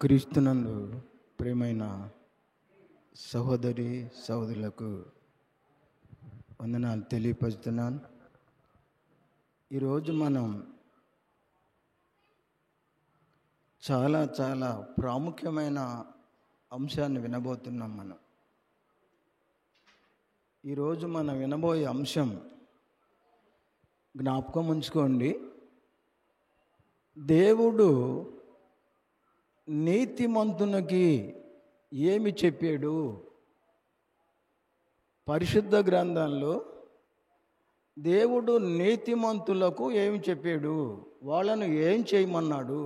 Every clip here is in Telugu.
క్రీస్తునందు ప్రియమైన సహోదరి సహోదరులకు వందనాలు తెలియపరుస్తున్నాను. ఈరోజు మనం చాలా ప్రాముఖ్యమైన అంశాన్ని వినబోతున్నాం. ఈరోజు మనం వినబోయే అంశం జ్ఞాపకం ఉంచుకోండి. దేవుడు నీతిమంతునికి ఏమి చెప్పాడు? పరిశుద్ధ గ్రంథంలో దేవుడు నీతిమంతులకు ఏమి చెప్పాడు? వాళ్ళను ఏం చేయమన్నాడు?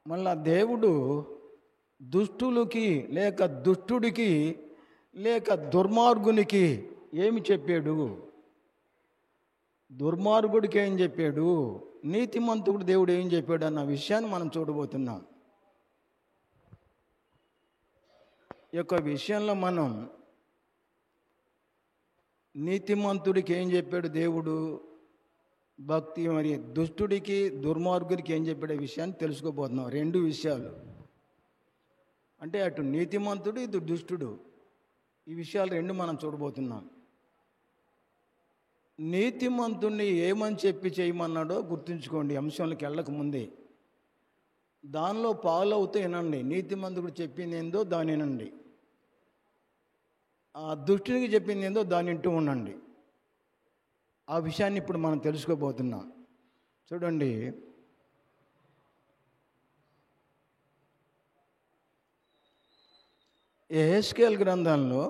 మళ్ళా దేవుడు దుష్టులకి లేక దుష్టుడికి లేక దుర్మార్గునికి ఏమి చెప్పాడు? దుర్మార్గుడికి ఏం చెప్పాడు? నీతిమంతుడు దేవుడు ఏం చెప్పాడు అన్న విషయాన్ని మనం చూడబోతున్నాం. ఈ యొక్క విషయంలో మనం నీతిమంతుడికి ఏం చెప్పాడు దేవుడు, భక్తి మరి దుష్టుడికి దుర్మార్గుడికి ఏం చెప్పాడు విషయాన్ని తెలుసుకోబోతున్నాం. రెండు విషయాలు అంటే అటు నీతిమంతుడు ఇటు దుష్టుడు, ఈ విషయాలు రెండు మనం చూడబోతున్నాం. నీతిమంతుణ్ణి ఏమని చెప్పి చేయమన్నాడో గుర్తుంచుకోండి. అంశంలోకి వెళ్ళక ముందే దానిలో పాలవుతూ వినండి. నీతిమంతుడు చెప్పింది ఏందో దాని వినండి, ఆ దుష్టునికి చెప్పింది ఏందో దాని వింటూ ఉండండి. ఆ విషయాన్ని ఇప్పుడు మనం తెలుసుకోబోతున్నాం. చూడండి, యెహెజ్కేలు గ్రంథంలో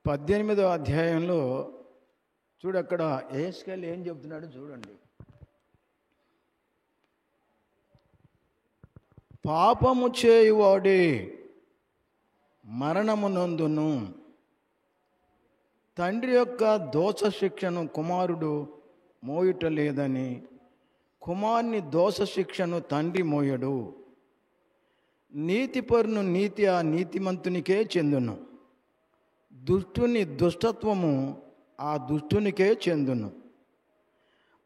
18వ అధ్యాయంలో అక్కడ యెహెజ్కేలు ఏం చెబుతున్నాడో చూడండి. పాపము చేయువాడే మరణము నందును, తండ్రి యొక్క దోష శిక్షను కుమారుడు మోయుట లేదని, కుమారుని దోష శిక్షను తండ్రి మోయడు. నీతిపరును నీతి ఆ నీతిమంతునికే చెందును, దుష్టుని దుష్టత్వము ఆ దుష్టునికే చెందును.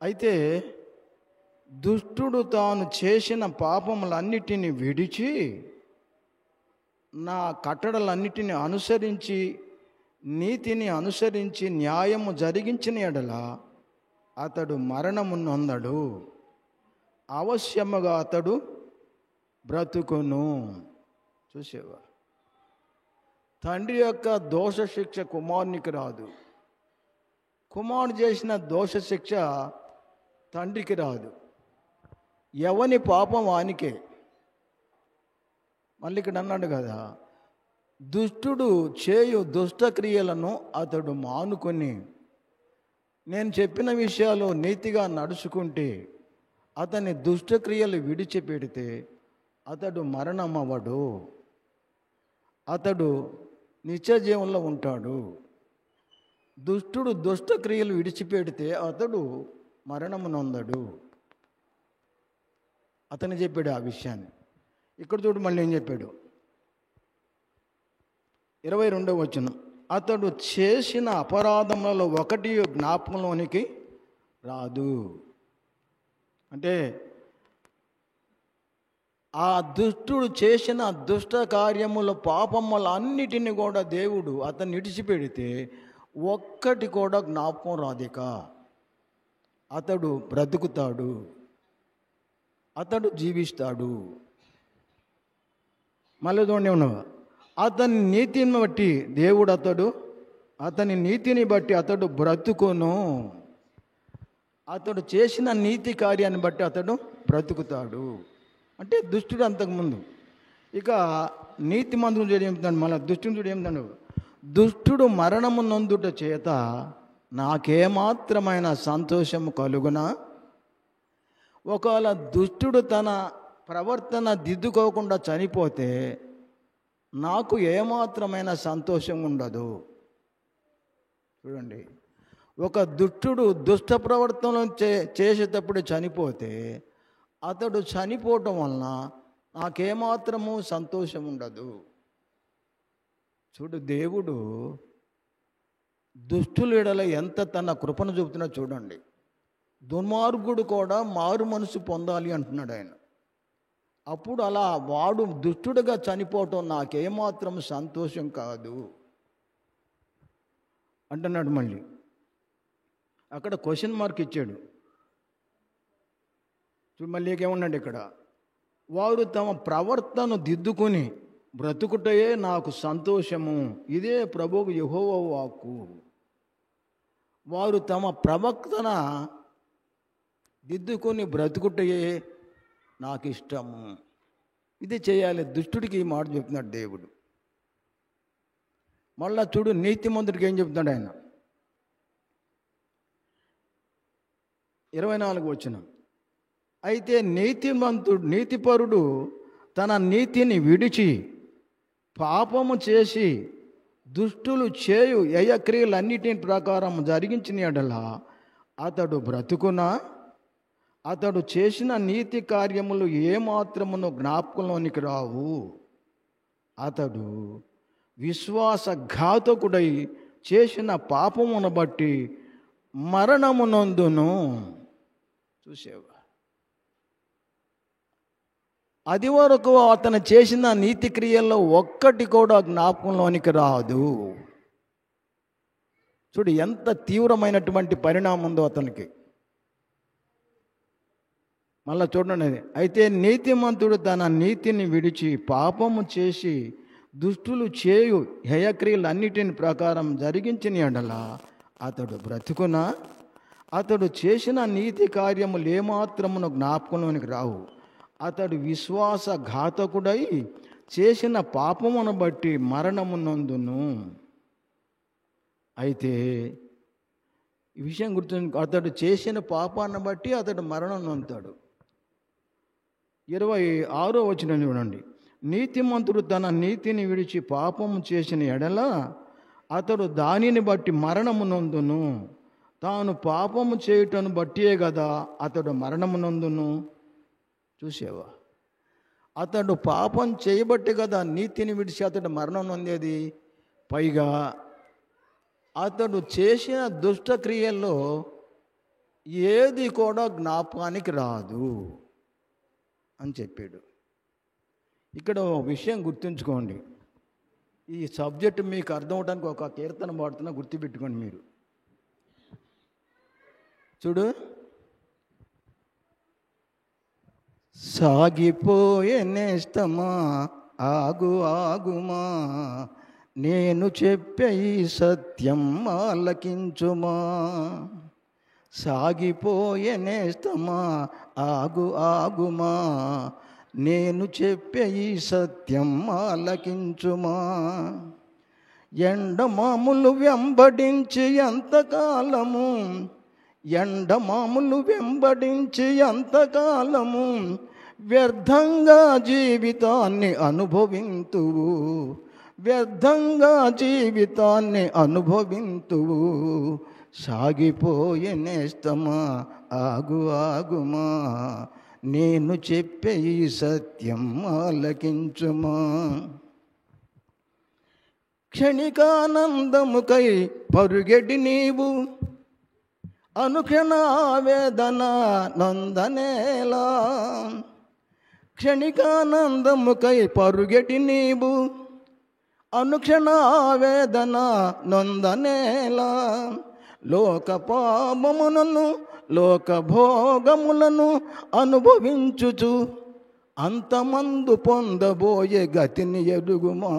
అయితే దుష్టుడు తాను చేసిన పాపములన్నిటిని విడిచి నా కట్టడలన్నిటిని అనుసరించి నీతిని అనుసరించి న్యాయము జరిగించిన ఎడల అతడు మరణము నొందడు, అవశ్యముగా అతడు బ్రతుకును. చూసేవా, తండ్రి యొక్క దోష శిక్ష కుమారునికి రాదు, కుమారుడు చేసిన దోష శిక్ష తండ్రికి రాదు. ఎవని పాపం వానికే. మళ్ళీ ఇక్కడ అన్నాడు కదా, దుష్టుడు చేయు దుష్టక్రియలను అతడు మానుకొని నేను చెప్పిన విషయాలు నీతిగా నడుచుకుంటే అతని దుష్టక్రియలు విడిచిపెడితే అతడు మరణమవ్వడు, అతడు నిత్య జీవంలో ఉంటాడు. దుష్టుడు దుష్టక్రియలు విడిచిపెడితే అతడు మరణము నొందడు. అతను చెప్పాడు ఆ విషయాన్ని. ఇక్కడ చూడు మళ్ళీ ఏం చెప్పాడు, 22వ వచనం, అతడు చేసిన అపరాధములలో ఒకటి జ్ఞాపకంలోనికి రాదు. అంటే ఆ దుష్టుడు చేసిన దుష్ట కార్యముల పాపముల అన్నిటిని కూడా దేవుడు అతన్ని విడిచిపెడితే ఒక్కటి కూడా జ్ఞాపకం రాదిక. అతడు బ్రతుకుతాడు, అతడు జీవిస్తాడు. మళ్ళీ చూడండి ఉన్నావా, అతని నీతిని బట్టి దేవుడు అతని నీతిని బట్టి అతడు బ్రతుకును. అతడు చేసిన నీతి కార్యాన్ని బట్టి అతడు బ్రతుకుతాడు. అంటే దుష్టుడు అంతకుముందు. ఇక నీతిమంతుడు చూడు ఏమిటాడు, మళ్ళీ దుష్టుడు చూడు ఏమిటాడు, దుష్టుడు మరణము నొందుట చేత నాకేమాత్రమైన సంతోషము కలుగునా? ఒకవేళ దుష్టుడు తన ప్రవర్తన దిద్దుకోకుండా చనిపోతే నాకు ఏమాత్రమైన సంతోషం ఉండదు. చూడండి, ఒక దుష్టుడు దుష్ట ప్రవర్తన చేసేటప్పుడు చనిపోతే అతడు చనిపోవటం వలన నాకేమాత్రము సంతోషం ఉండదు. చూడు, దేవుడు దుష్టుల ఎడల ఎంత తన కృపను చూపుతున్నా చూడండి. దుర్మార్గుడు కూడా మారు మనసు పొందాలి అంటున్నాడు ఆయన. అప్పుడు అలా వాడు దుష్టుడుగా చనిపోవటం నాకేమాత్రం సంతోషం కాదు అంటున్నాడు. మళ్ళీ అక్కడ క్వశ్చన్ మార్క్ ఇచ్చాడు. మళ్ళీ ఏమున్నాడు ఇక్కడ, వారు తమ ప్రవర్తన దిద్దుకొని బ్రతుకుటయే నాకు సంతోషము, ఇదే ప్రభువు యెహోవా వాక్కు. వారు తమ ప్రవర్తన దిద్దుకొని బ్రతుకుటయే నాకు ఇష్టము, ఇది చేయాలి. దుష్టుడికి ఈ మాట చెప్తున్నాడు దేవుడు. మళ్ళా చూడు, నీతిమంతుడికి ఏం చెప్తున్నాడు ఆయన, 24 వచనం. అయితే నీతిపరుడు తన నీతిని విడిచి పాపము చేసి దుష్టులు చేయు యయక్రియలన్నిటిని ప్రకారం జరిగించిన యెడల అతడు బ్రతుకునా, అతడు చేసిన నీతి కార్యములు ఏమాత్రమును జ్ఞాపకంలోనికి రావు. అతడు విశ్వాసఘాతకుడై చేసిన పాపమును బట్టి మరణమునందును. చూసేవా, అది వరకు అతను చేసిన నీతి క్రియల్లో ఒక్కటి కూడా జ్ఞాపకంలోనికి రాదు. చూడు ఎంత తీవ్రమైనటువంటి పరిణామం ఉందో అతనికి. మళ్ళా చూడండి, అయితే నీతిమంతుడు తన నీతిని విడిచి పాపము చేసి దుష్టులు చేయు హేయక్రియలన్నిటిని ప్రకారం జరిగించిన యెడల అతడు బ్రతుకునా, అతడు చేసిన నీతి కార్యములు ఏమాత్రమును జ్ఞాపకంలోనికి రావు. అతడు విశ్వాసఘాతకుడై చేసిన పాపమును బట్టి మరణమునందును. అయితే ఈ విషయం గుర్తు, అతడు చేసిన పాపాన్ని బట్టి అతడు మరణం నొందుతాడు. 26వ వచనం చూడండి. నీతిమంతుడు తన నీతిని విడిచి పాపము చేసిన ఎడల అతడు దానిని బట్టి మరణమునందును. తాను పాపము చేయుటను బట్టియే కదా అతడు మరణమునందును. చూసేవా, అతడు పాపం చేయబట్టి కదా నీతిని విడిచి అతడు మరణం నొందేది. పైగా అతడు చేసిన దుష్టక్రియల్లో ఏది కూడా జ్ఞాపకానికి రాదు అని చెప్పాడు. ఇక్కడ ఒక విషయం గుర్తుంచుకోండి, ఈ సబ్జెక్టు మీకు అర్థం అవడానికి ఒక కీర్తన పాడుతున్నా, గుర్తుపెట్టుకోండి మీరు. చూడు, సాగిపోయే నేస్తమా ఆగు ఆగుమా, నేను చెప్పే ఈ సత్యం ఆలకించుమా. సాగిపోయే నేస్తమా ఆగు ఆగుమా, నేను చెప్పే ఈ సత్యం ఆలకించుమా. ఎండమాములు వెంబడించి ఎంతకాలము, ఎండమాములు వెంబడించి ఎంతకాలము, వ్యర్థంగా జీవితాన్ని అనుభవింతువు, వ్యర్థంగా జీవితాన్ని అనుభవింతువు. సాగిపోయే నేస్తమా ఆగు ఆగుమా, నేను చెప్పే ఈ సత్యం ఆలకించుమా. క్షణికానందముకై పరుగెడి నీవు అనుక్షణ వేదన నొందనేలా. క్షణికానందముకై పరుగెడి నీవు అనుక్షణ వేదన నొందనేలా. లోక పాపములను లోక భోగములను అనుభవించుచు అంతమందు పొందబోయే గతిని ఎరుగుమా.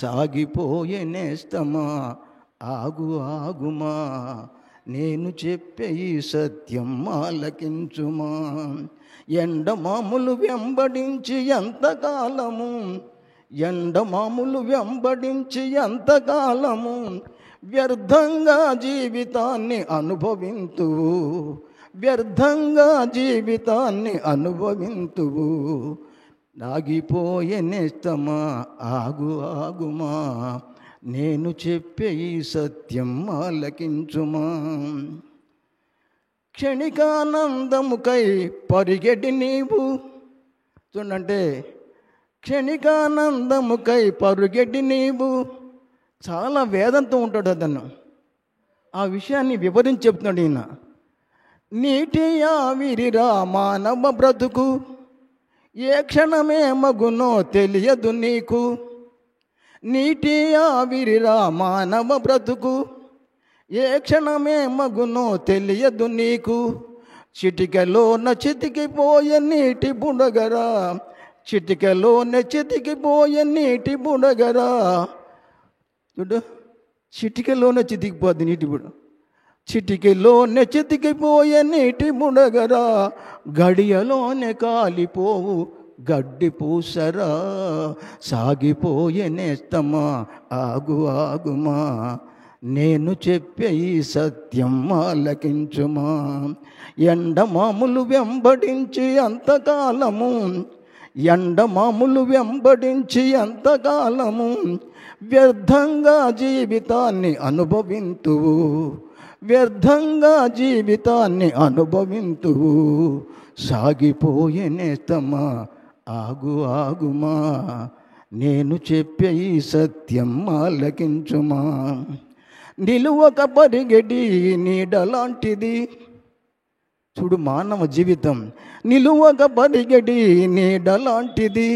సాగిపోయే నేస్తమా ఆగు ఆగుమా, నేను చెప్పే ఈ సత్యం ఆలకించుమా. ఎండమాములు వెంబడించి ఎంతకాలము, ఎండమాములు వెంబడించి ఎంతకాలము, వ్యర్థంగా జీవితాన్ని అనుభవింతువు, వ్యర్థంగా జీవితాన్ని అనుభవింతువు. ఆగిపోయే నేస్తమా ఆగు ఆగుమా, నేను చెప్పే ఈ సత్యం ఆలకించుమా. క్షణికానందముకై పరిగెడి నీవు. చూడంటే, క్షణికానందముకై పరుగెడి నీవు. చాలా వేదంతో ఉంటాడు అతను. ఆ విషయాన్ని వివరించి చెప్తున్నాడు ఈయన. నీటి ఆవిరిరా మానవ బ్రతుకు, ఏ క్షణమే మగునో తెలియదు నీకు. నీటి ఆవిరిరా మానవ బ్రతుకు, ఏ క్షణమే మగునో తెలియదు నీకు. చిటికలోన చితికిపోయే నీటి బుడగరా, చిటికలోన చితికిపోయే నీటి బుడగరా. చూడు, చిటికలోనే చితికిపోద్ది నీటి బుడ, చిటికలోనే చితికిపోయే నీటి బుడగరా. గడియలోనే కాలిపోవు గడ్డి పూసరా. సాగిపోయే నేస్తమా ఆగు ఆగుమా, నేను చెప్పే ఈ సత్యం ఆలకించుమా. ఎండమాములు వెంబడించి అంతకాలము, ఎండమాములు వెంబడించి అంతకాలము, వ్యర్థంగా జీవితాన్ని అనుభవింతువు, వ్యర్థంగా జీవితాన్ని అనుభవింతువు. సాగిపోయే నేస్తమా ఆగు ఆగుమా, నేను చెప్పే ఈ సత్యం ఆలకించుమా. నిలువక పరిగెడి నీడలాంటిది. చూడు, మానవ జీవితం నిలువక పరిగెడి నీడలాంటిది.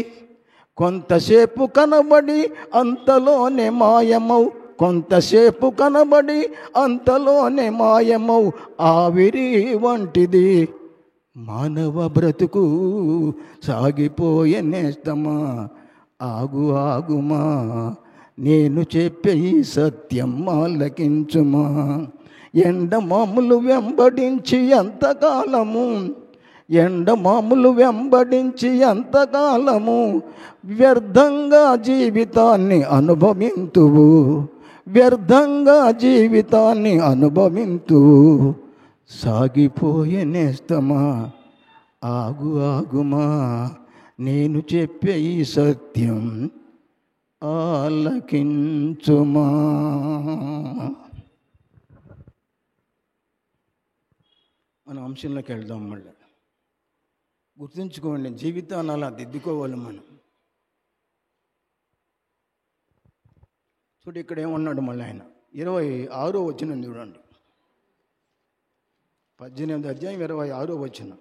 కొంతసేపు కనబడి అంతలోనే మాయమౌ, కొంతసేపు కనబడి అంతలోనే మాయమౌ, ఆవిరి వంటిది మానవ బ్రతుకు. సాగిపోయే నేస్తమా ఆగు ఆగుమా, నేను చెప్పే ఈ సత్యం ఆలకించుమా. ఎండమాములు వెంబడించి ఎంతకాలము, ఎండమాములు వెంబడించి ఎంతకాలము, వ్యర్థంగా జీవితాన్ని అనుభవింతువు, వ్యర్థంగా జీవితాన్ని అనుభవింతువు. సాగిపోయే నేస్తమా ఆగు ఆగుమా, నేను చెప్పే ఈ సత్యం ఆలకించుమా. మన అంశంలోకి వెళ్దాం. మళ్ళీ గుర్తుంచుకోండి, జీవితాన్ని అలా దిద్దుకోవాలి మనం. చూడు, ఇక్కడ ఏమన్నాడు మళ్ళీ ఆయన, 26వ వచనం చూడండి. 18వ అధ్యాయం 26వ వచనం.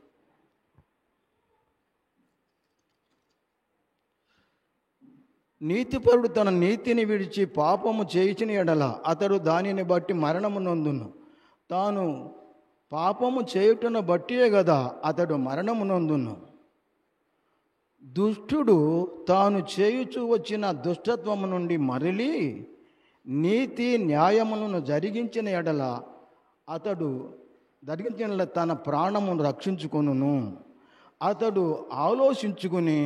నీతిపరుడు తన నీతిని విడిచి పాపము చేయించిన ఎడల అతడు దానిని బట్టి మరణము నొందును. తాను పాపము చేయుటను బట్టియే కదా అతడు మరణము నొందును. దుష్టుడు తాను చేయుచూ వచ్చిన దుష్టత్వము నుండి మరలి నీతి న్యాయములను జరిగించిన ఎడల అతడు తన ప్రాణమును రక్షించుకొనును. అతడు ఆలోచించుకుని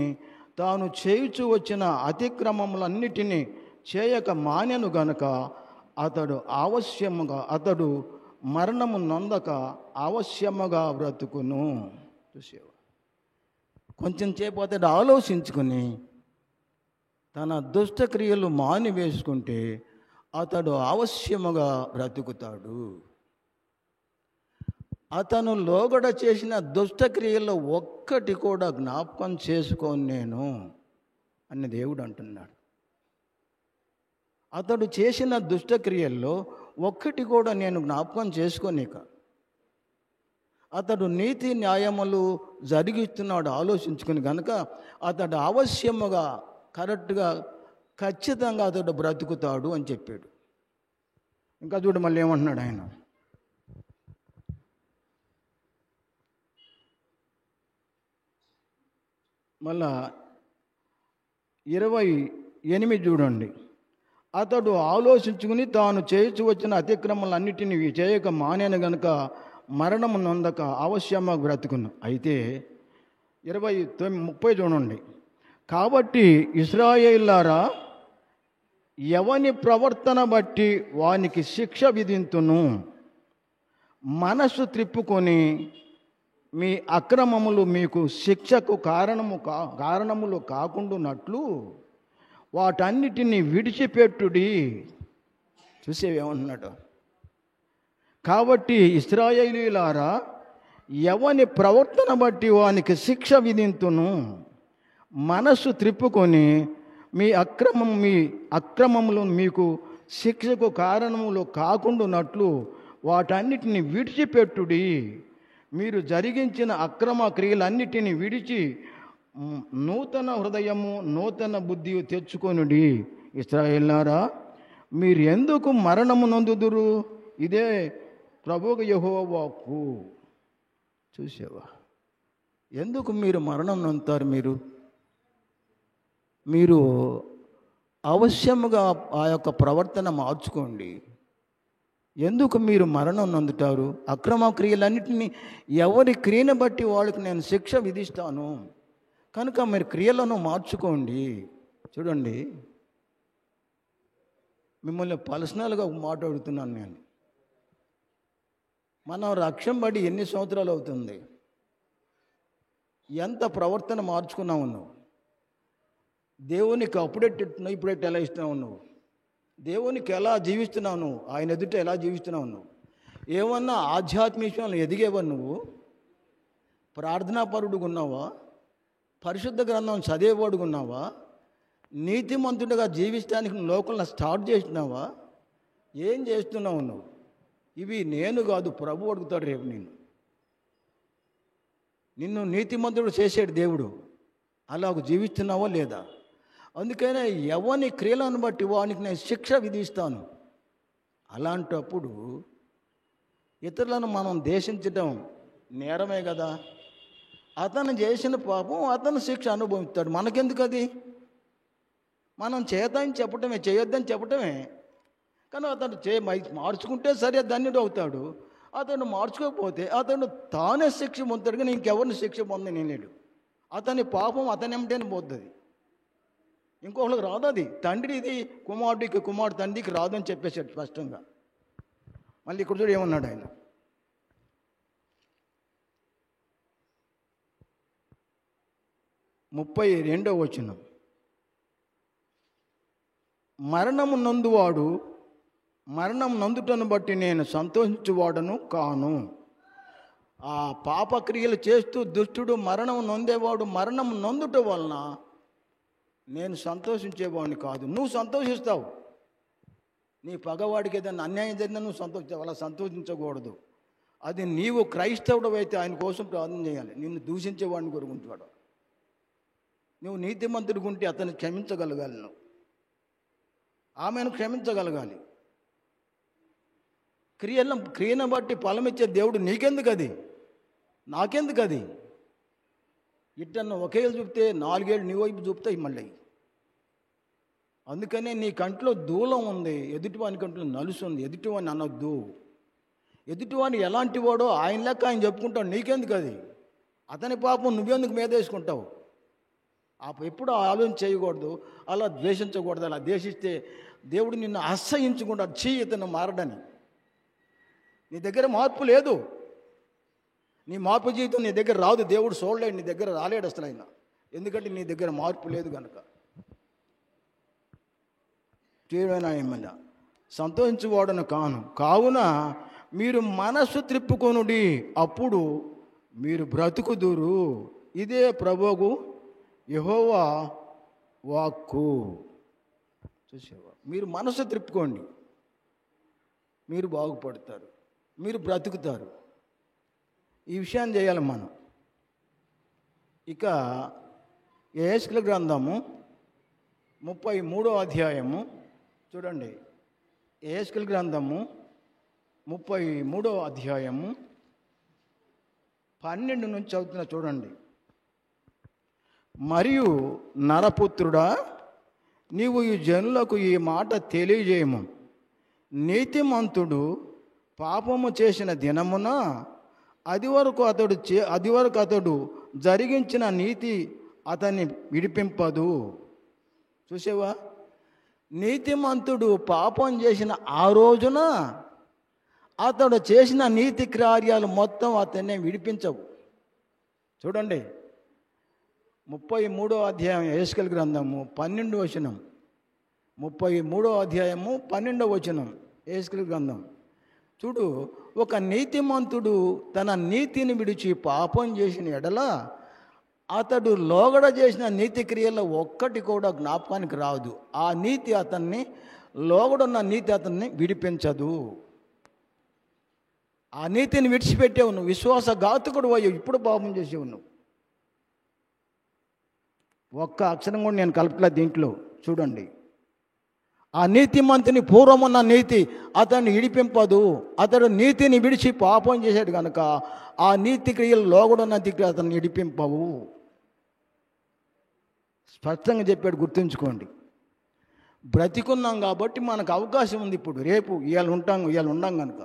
తాను చేయుచూ వచ్చిన అతిక్రమములన్నిటినీ చేయక మానెను గనుక అతడు మరణము నొందక అవశ్యముగా బ్రతుకును. చూసేవా, కొంచెం సేపు అతడు ఆలోచించుకుని తన దుష్టక్రియలు మానివేసుకుంటే అతడు అవశ్యముగా బ్రతుకుతాడు. అతను లోగడ చేసిన దుష్టక్రియల్లో ఒక్కటి కూడా జ్ఞాపకం చేసుకోను నేను అని దేవుడు అంటున్నాడు. అతడు చేసిన దుష్టక్రియల్లో ఒక్కటి కూడా నేను జ్ఞాపకం చేసుకోనిక. అతడు నీతి న్యాయములు జరిగిస్తున్నాడు ఆలోచించుకుని కనుక అతడు అవశ్యముగా కరెక్ట్గా ఖచ్చితంగా అతడు బ్రతుకుతాడు అని చెప్పాడు. ఇంకా చూడు మళ్ళీ ఏమంటున్నాడు ఆయన, మళ్ళా 28 చూడండి. అతడు ఆలోచించుకుని తాను చేయించు వచ్చిన అతిక్రమలన్నిటినీ చేయక మానేను గనుక మరణము నొందక అవశ్యముగా బ్రతుకును. అయితే 30 చూడండి. కాబట్టి ఇశ్రాయేలులారా, ఎవని ప్రవర్తన బట్టి వానికి శిక్ష విధింతును. మనస్సు త్రిప్పుకొని మీ అక్రమములు మీకు శిక్షకు కారణములు కాకుండానట్లు వాటన్నిటినీ విడిచిపెట్టుడి. చూసేవేమన్నాడు. కాబట్టి ఇశ్రాయేలీయులారా, ఎవని ప్రవర్తన బట్టి వానికి శిక్ష విధింతును. మనస్సు త్రిప్పుకొని మీ అక్రమములు మీకు శిక్షకు కారణములు కాకుండానట్లు వాటన్నిటిని విడిచిపెట్టుడి. మీరు జరిగించిన అక్రమ క్రియలన్నిటిని విడిచి నూతన హృదయము నూతన బుద్ధి తెచ్చుకొనుడి. ఇశ్రాయేలులారా, మీరు ఎందుకు మరణము నొందుదురు? ఇదే ప్రభువు యెహోవా వాక్కు. చూసావా, ఎందుకు మీరు మరణం నొందుతారు? మీరు అవశ్యముగా ఆ యొక్క ప్రవర్తన మార్చుకోండి. ఎందుకు మీరు మరణం నొందుతారు? అక్రమ క్రియలన్నింటినీ ఎవరి క్రియను బట్టి వాళ్ళకి నేను శిక్ష విధిస్తాను కనుక మీరు క్రియలను మార్చుకోండి. చూడండి, మిమ్మల్ని పర్సనల్గా ఒక మాట అడుగుతున్నాను నేను. మనం రక్షణ పడి ఎన్ని సంవత్సరాలు అవుతుంది? ఎంత ప్రవర్తన మార్చుకున్నావు నువ్వు? దేవునికి అప్పుడెట్టున్నావు, ఇప్పుడెట్టు ఎలా ఇస్తున్నావు నువ్వు? దేవునికి ఎలా జీవిస్తున్నావు నువ్వు? ఆయన ఎదుట ఎలా జీవిస్తున్నావు నువ్వు? ఏమన్నా ఆధ్యాత్మిక విషయంలో ఎదిగేవా నువ్వు? ప్రార్థనాపరుడుగా ఉన్నావా? పరిశుద్ధ గ్రంథం చదివేవాడుగా ఉన్నావా? నీతిమంతుడిగా జీవిస్తానికి లోకంలో స్టార్ట్ చేస్తున్నావా? ఏం చేస్తున్నావు నువ్వు? ఇవి నేను కాదు, ప్రభు అడుగుతాడు రేపు నిన్ను నీతిమంతుడు చేసాడు దేవుడు. అలాగ జీవిస్తున్నావా లేదా? అందుకనే ఎవని క్రియలను బట్టి వానికి నేను శిక్ష విధిస్తాను. అలాంటప్పుడు ఇతరులను మనం దేశించడం నేరమే కదా. అతను చేసిన పాపం అతను శిక్ష అనుభవిస్తాడు. మనకెందుకు అది? మనం చేద్దని చెప్పటమే, చేయొద్దని చెప్పటమే. కానీ అతను మార్చుకుంటే సరే ధన్యుడు అవుతాడు. అతను మార్చుకోకపోతే అతను తానే శిక్ష పొందుతాడు, కానీ ఇంకెవరిని శిక్ష పొందనేలేడు. అతని పాపం అతనేమిటని పోతుంది, ఇంకొకరికి రాదు. అది తండ్రిది కుమారుడికి, కుమారుడు తండ్రికి రాదని చెప్పేశాడు స్పష్టంగా. మళ్ళీ ఇక్కడ చూడు ఏమన్నాడు ఆయన, ముప్పై 2వ వచనం, మరణము నందువాడు మరణం నందుటను బట్టి నేను సంతోషించువాడను కాను. ఆ పాపక్రియలు చేస్తూ దుష్టుడు మరణం నొందేవాడు మరణం నొందుట వలన నేను సంతోషించేవాడిని కాదు. నువ్వు సంతోషిస్తావు. నీ పగవాడికి ఏదైనా అన్యాయం జరిగినా నువ్వు సంతోషిస్తావు, అలా సంతోషించకూడదు. అది నీవు క్రైస్తవుడు అయితే ఆయన కోసం ప్రార్థన చేయాలి. నిన్ను దూషించేవాడిని కోరుకుంటాడు. నువ్వు నీతిమంతుడిగా ఉంటే అతన్ని క్షమించగలగాలి, నువ్వు ఆమెను క్షమించగలగాలి. క్రియను బట్టి ఫలమిచ్చే దేవుడు నీకెందుకు? అది నాకెందుకు? అది ఇట్టన్న ఒకేళ్ళు చూపితే 4 ఏళ్ళు నీ వైపు చూపుతాయి మళ్ళీ. అందుకనే నీ కంట్లో దూలం ఉంది, ఎదుటివాని కంట్లో నలుసు ఉంది. ఎదుటివాని అనొద్దు. ఎదుటివాని ఎలాంటి వాడో ఆయన లెక్క ఆయన చెప్పుకుంటావు. నీకెందుకు? అది అతని పాపం నువ్వెందుకు మీద వేసుకుంటావు? ఎప్పుడు ఆలోచన చేయకూడదు, అలా ద్వేషించకూడదు. అలా ద్వేషిస్తే దేవుడు నిన్ను అసహ్యించుకుంటాడు. ఇతను మారడని. నీ దగ్గర మార్పు లేదు, నీ మార్పు జీవితం నీ దగ్గర రాదు. దేవుడు చూడలేడు, నీ దగ్గర రాలేడు అసలు ఆయన. ఎందుకంటే నీ దగ్గర మార్పు లేదు కనుక. చేయమైనా ఏమన్నా సంతోషించువాడను కాను. కావున మీరు మనస్సు త్రిప్పుకొనుడి, అప్పుడు మీరు బ్రతుకుదురు. ఇదే ప్రభువు యెహోవా వాక్కు. చూసేవా, మీరు మనసు త్రిప్పుకోండి, మీరు బాగుపడతారు, మీరు బ్రతుకుతారు. ఈ విషయాన్ని చేయాలి మనం. ఇక యెహెజ్కేలు గ్రంథము 33వ అధ్యాయము చూడండి. యెహెజ్కేలు గ్రంథము 33వ అధ్యాయము 12 నుంచి చదువుతున్నా చూడండి. మరియు నరపుత్రుడా, నీవు ఈ జనులకు ఈ మాట తెలియజేయము. నీతిమంతుడు పాపము చేసిన దినమున అది వరకు అతడు జరిగించిన నీతి అతన్ని విడిపింపదు. చూసావా, నీతిమంతుడు పాపం చేసిన ఆ రోజున అతడు చేసిన నీతి కార్యాలు మొత్తం అతన్ని విడిపించవు. చూడండి, 33వ అధ్యాయం యెహెజ్కేలు గ్రంథము 12వ వచనం. 33వ అధ్యాయము 12వ వచనం యెహెజ్కేలు గ్రంథం. చూడు, ఒక నీతిమంతుడు తన నీతిని విడిచి పాపం చేసిన ఎడల అతడు లోగడ చేసిన నీతి క్రియల్లో ఒక్కటి కూడా జ్ఞాపకానికి రాదు. ఆ నీతి అతన్ని, లోగడున్న నీతి అతన్ని విడిపించదు. ఆ నీతిని విడిచిపెట్టేవు నువ్వు, విశ్వాసఘాతకుడు అయ్యావు, ఇప్పుడు పాపం చేసేవు నువ్వు. ఒక్క అక్షరం కూడా నేను కలపలే దీంట్లో. చూడండి, ఆ నీతిమంతుని పూర్వమున్న నీతి అతన్ని విడిపింపదు. అతడు నీతిని విడిచి పాపం చేశాడు కనుక ఆ నీతి క్రియలు లోగడున్న క్రియలు అతన్ని విడిపింపవు. స్పష్టంగా చెప్పాడు, గుర్తుంచుకోండి. బ్రతికున్నాం కాబట్టి మనకు అవకాశం ఉంది. ఇప్పుడు రేపు ఇవాళ ఉండం కనుక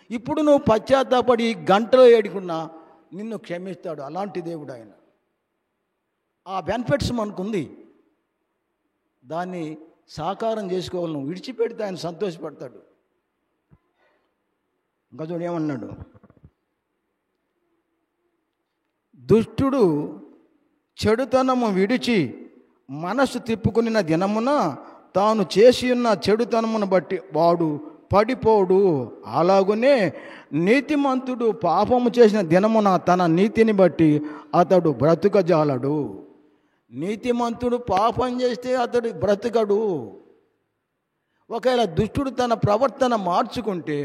ఇప్పుడు నువ్వు పశ్చాత్తాపడి గంటలో ఏడుకున్నా నిన్ను క్షమిస్తాడు. అలాంటి దేవుడు ఆయన. ఆ బెనిఫిట్స్ మనకుంది, దాన్ని సాకారం చేసుకోవాలి. నువ్వు విడిచిపెడితే ఆయన సంతోషపడతాడు. ఇంకా చూడు ఏమన్నాడు, దుష్టుడు చెడుతనము విడిచి మనసు తిప్పుకున్న దినమున తాను చేసి ఉన్న చెడుతనమును బట్టి వాడు పడిపోడు. అలాగునే నీతిమంతుడు పాపము చేసిన దినమున తన నీతిని బట్టి అతడు బ్రతుకజాలడు. నీతిమంతుడు పాపం చేస్తే అతడు బ్రతకడు. ఒకవేళ దుష్టుడు తన ప్రవర్తన మార్చుకుంటే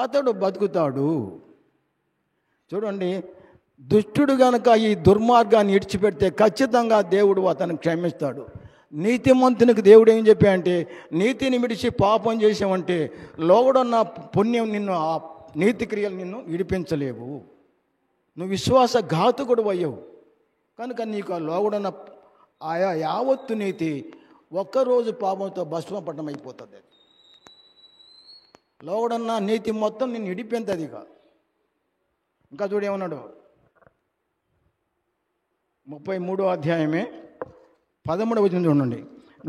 అతడు బతుకుతాడు. చూడండి, దుష్టుడు గనక ఈ దుర్మార్గాన్ని విడిచిపెడితే ఖచ్చితంగా దేవుడు అతను క్షమిస్తాడు. నీతిమంతునికి దేవుడు ఏం చెప్పాడంటే, నీతిని విడిచి పాపం చేసామంటే లోగడున్న పుణ్యం నిన్ను, ఆ నీతి క్రియలు నిన్ను విడిపించలేవు. నువ్వు విశ్వాసఘాతకుడు అయ్యావు కనుక నీకు ఆ లోగడున్న ఆయా యావత్తు నీతి ఒక్కరోజు పాపంతో భస్మపట్టం అయిపోతుంది. లోగడున్న నీతి మొత్తం నిన్ను విడిపించదు. ఇంకా చూడేమన్నాడు, 33వ అధ్యాయమే 13వ వచనం చూడండి.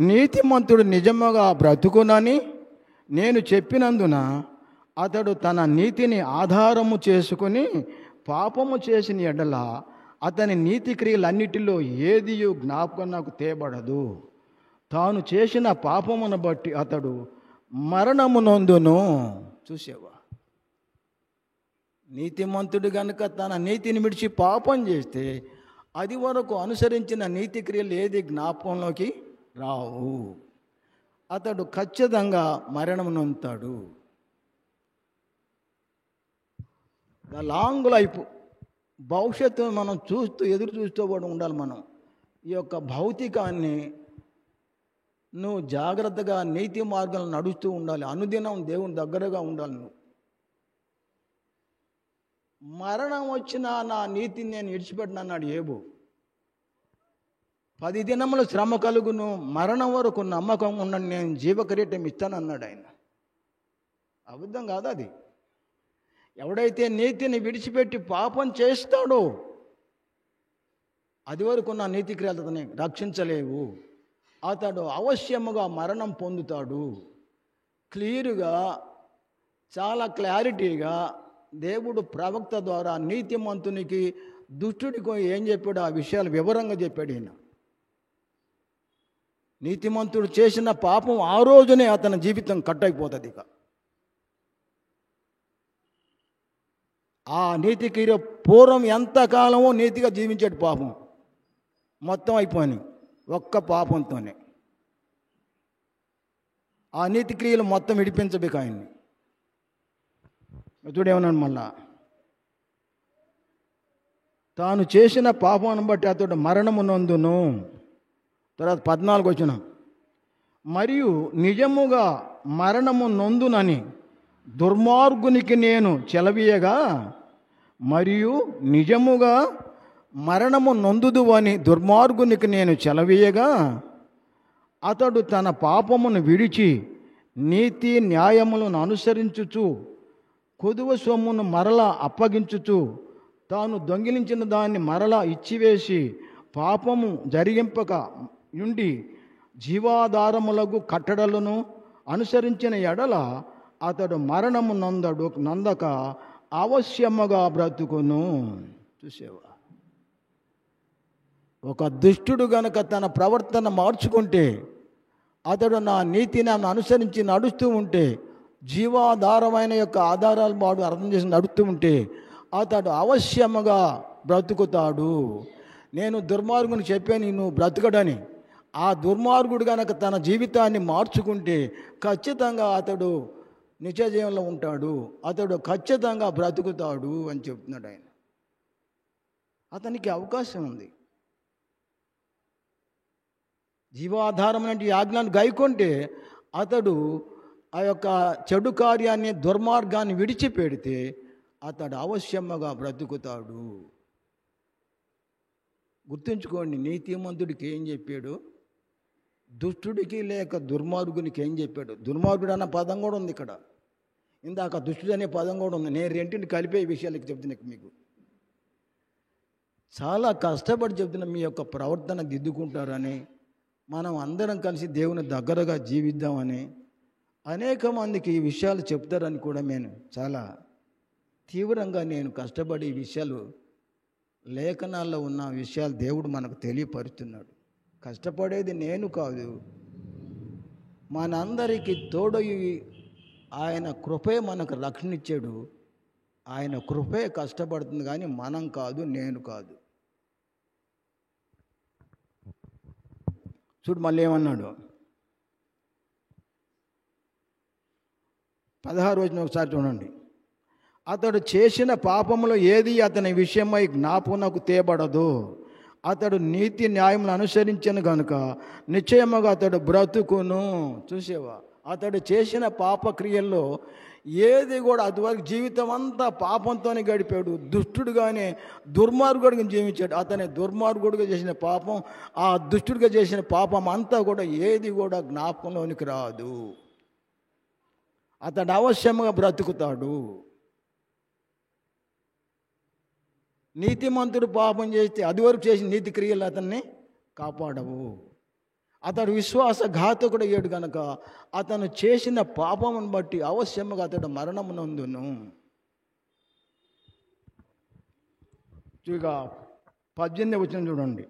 నీతిమంతుడు నిజముగా బ్రతుకునని నేను చెప్పినందున అతడు తన నీతిని ఆధారము చేసుకుని పాపము చేసిన ఎడల అతని నీతి క్రియలన్నిటిలో ఏదియు జ్ఞాపకం నాకు తేబడదు. తాను చేసిన పాపమును బట్టి అతడు మరణము నొందును. చూసావా, నీతిమంతుడు గనుక తన నీతిని విడిచి పాపం చేస్తే అది వరకు అనుసరించిన నీతి క్రియలు ఏది జ్ఞాపకంలోకి రావు. అతడు ఖచ్చితంగా మరణం నొందుతాడు. ద లాంగ్ లైఫ్, భవిష్యత్తు మనం ఎదురు చూస్తూ కూడా ఉండాలి. మనం ఈ యొక్క భౌతికాన్ని నువ్వు జాగ్రత్తగా నీతి మార్గాలను నడుస్తూ ఉండాలి. అనుదినం దేవుని దగ్గరగా ఉండాలి. నువ్వు మరణం వచ్చినా నా నీతిని నేను విడిచిపెట్టిన అన్నాడు యోబు. 10 దినములు శ్రమ కలుగును, మరణం వరకు నమ్మకం ఉండండి, నేను జీవకిరీటం ఇస్తానన్నాడు ఆయన. అబద్ధం కాదు అది. ఎవడైతే నీతిని విడిచిపెట్టి పాపం చేస్తాడో అది వరకు నా నీతి క్రియలని రక్షించలేవు. అతడు అవశ్యముగా మరణం పొందుతాడు. క్లియర్గా, చాలా క్లారిటీగా దేవుడు ప్రవక్త ద్వారా నీతిమంతునికి దుష్టుడికి ఏం చెప్పాడు ఆ విషయాలు వివరంగా చెప్పాడు. ఈయన నీతిమంతుడు చేసిన పాపం ఆ రోజునే అతని జీవితం కట్ అయిపోతుంది. ఇక ఆ నీతికి పూర్వం ఎంతకాలమో నీతిగా జీవించాడు, పాపం మొత్తం అయిపోయింది ఒక్క పాపంతోనే. ఆ నీతి క్రియలు మొత్తం విడిపించబేక ఆయన్ని. చూడేమన్నాడు మళ్ళా, తాను చేసిన పాపాన్ని బట్టి అతడు మరణము నొందును. తర్వాత 14 వచనం, మరియు నిజముగా మరణము నొందునని దుర్మార్గునికి నేను చెలవీయగా, మరియు నిజముగా మరణము నొందుదు అని దుర్మార్గునికి నేను చెలవీయగా, అతడు తన పాపమును విడిచి నీతి న్యాయములను అనుసరించుచు కొదువ సొమ్మును మరలా అప్పగించుచు తాను దొంగిలించిన దాన్ని మరలా ఇచ్చివేసి పాపము జరిగింపక నుండి జీవాధారములకు కట్టడలను అనుసరించిన ఎడల అతడు మరణము నొందక అవశ్యముగా బ్రతుకును. చూసేవా, ఒక దుష్టుడు గనక తన ప్రవర్తన మార్చుకుంటే, అతడు నా నీతిని అనుసరించి నడుస్తూ ఉంటే, జీవాధారమైన యొక్క ఆధారాలు వాడు అర్థం చేసి నడుస్తూ ఉంటే అతడు అవశ్యముగా బ్రతుకుతాడు. నేను దుర్మార్గుని చెప్పాను నువ్వు బ్రతకడని. ఆ దుర్మార్గుడు కనుక తన జీవితాన్ని మార్చుకుంటే ఖచ్చితంగా అతడు నిత్య జీవంలో ఉంటాడు, అతడు ఖచ్చితంగా బ్రతుకుతాడు అని చెప్తున్నాడు ఆయన. అతనికి అవకాశం ఉంది. జీవాధారం అంటే ఆజ్ఞను గైకొంటే అతడు ఆ యొక్క చెడు కార్యాన్ని, దుర్మార్గాన్ని విడిచిపెడితే అతడు అవశ్యముగా బ్రతుకుతాడు. గుర్తుంచుకోండి, నీతిమంతుడికి ఏం చెప్పాడు, దుష్టుడికి లేక దుర్మార్గునికి ఏం చెప్పాడు. దుర్మార్గుడు అన్న పదం కూడా ఉంది ఇక్కడ, ఇందాక దుష్టుడు అనే పదం కూడా ఉంది. నేను రెంటిని కలిపే విషయాలకి చెప్తున్నా మీకు. చాలా కష్టపడి చెప్తున్నా, మీ యొక్క ప్రవర్తన దిద్దుకుంటారని, మనం అందరం కలిసి దేవుని దగ్గరగా జీవిద్దామని, అనేక మందికి ఈ విషయాలు చెప్తారని కూడా నేను చాలా తీవ్రంగా నేను కష్టపడి ఈ విషయాలు, లేఖనాల్లో ఉన్న విషయాలు దేవుడు మనకు తెలియపరుస్తున్నాడు. కష్టపడేది నేను కాదు, మనందరికీ తోడయి ఆయన కృపే మనకు రక్షణ ఇచ్చాడు. ఆయన కృపే కష్టపడుతుంది, కానీ మనం కాదు, నేను కాదు. చూడు మళ్ళీ ఏమన్నాడు, 16 వచనం ఒకసారి చూడండి. అతడు చేసిన పాపములో ఏది అతని విషయమై జ్ఞాపనకు తేబడదు. అతడు నీతి న్యాయములను అనుసరించను గనుక నిశ్చయముగా అతడు బ్రతుకును. చూసేవా, అతడు చేసిన పాపక్రియల్లో ఏది కూడా అదివరకు జీవితం అంతా పాపంతోనే గడిపాడు. దుష్టుడుగానే దుర్మార్గుడిగా జీవించాడు. అతని దుర్మార్గుడిగా చేసిన పాపం, ఆ దుష్టుడిగా చేసిన పాపం అంతా కూడా ఏది కూడా జ్ఞాపకంలోనికి రాదు. అతడు అవశ్యంగా బ్రతుకుతాడు. నీతిమంతుడు పాపం చేస్తే అదివరకు చేసిన నీతి క్రియలు అతన్ని కాపాడవు. అతడు విశ్వాసఘాతకుడు అయ్యాడు కనుక అతను చేసిన పాపమును బట్టి అవశ్యముగా అతడు మరణమునందును. ఇక 18 వచనం చూడండి.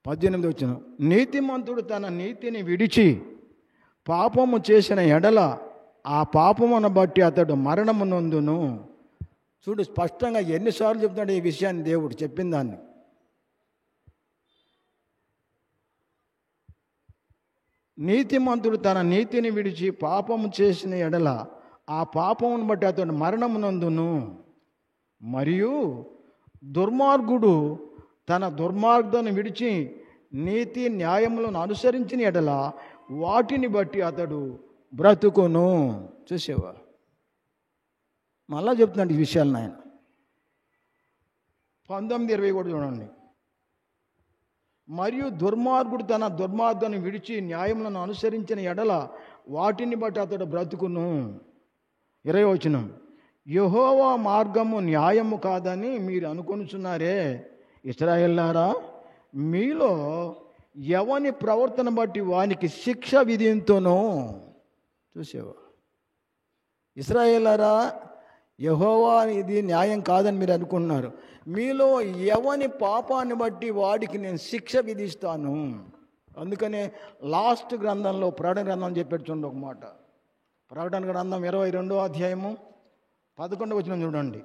18 వచనం, నీతిమంతుడు తన నీతిని విడిచి పాపము చేసిన ఎడల ఆ పాపమును బట్టి అతడు మరణమునందును. చూడు, స్పష్టంగా ఎన్నిసార్లు చెప్తున్నాడు ఈ విషయాన్ని దేవుడు చెప్పిన దాన్ని. నీతిమంతుడు తన నీతిని విడిచి పాపము చేసిన ఎడల ఆ పాపమును బట్టి అతడు మరణమునందును. మరియు దుర్మార్గుడు తన దుర్మార్గాన్ని విడిచి నీతి న్యాయములను అనుసరించిన ఎడల వాటిని బట్టి అతడు బ్రతుకును. చూసేవా, మళ్ళా చెప్తున్నాడు ఈ విషయాలను ఆయన. 19:20 కూడా చూడండి. మరియు దుర్మార్గుడు తన దుర్మార్గాన్ని విడిచి న్యాయములను అనుసరించిన ఎడల వాటిని బట్టి అతడు బ్రతుకును. 20 వచనం, యెహోవా మార్గము న్యాయము కాదని మీరు అనుకొనుచున్నారే ఇశ్రాయేలులారా, మీలో ఎవని ప్రవర్తన బట్టి వానికి శిక్ష విధింతును. చూసేవా, ఇశ్రాయేలులారా, యెహోవా ఇది న్యాయం కాదని మీరు అనుకుంటున్నారు. మీలో ఎవని పాపాన్ని బట్టి వాడికి నేను శిక్ష విధిస్తాను. అందుకనే లాస్ట్ గ్రంథంలో, ప్రకటన గ్రంథం చెప్పాడు చూడండి ఒక మాట. ప్రకటన గ్రంథం 22వ అధ్యాయము 11వ వచనం చూడండి.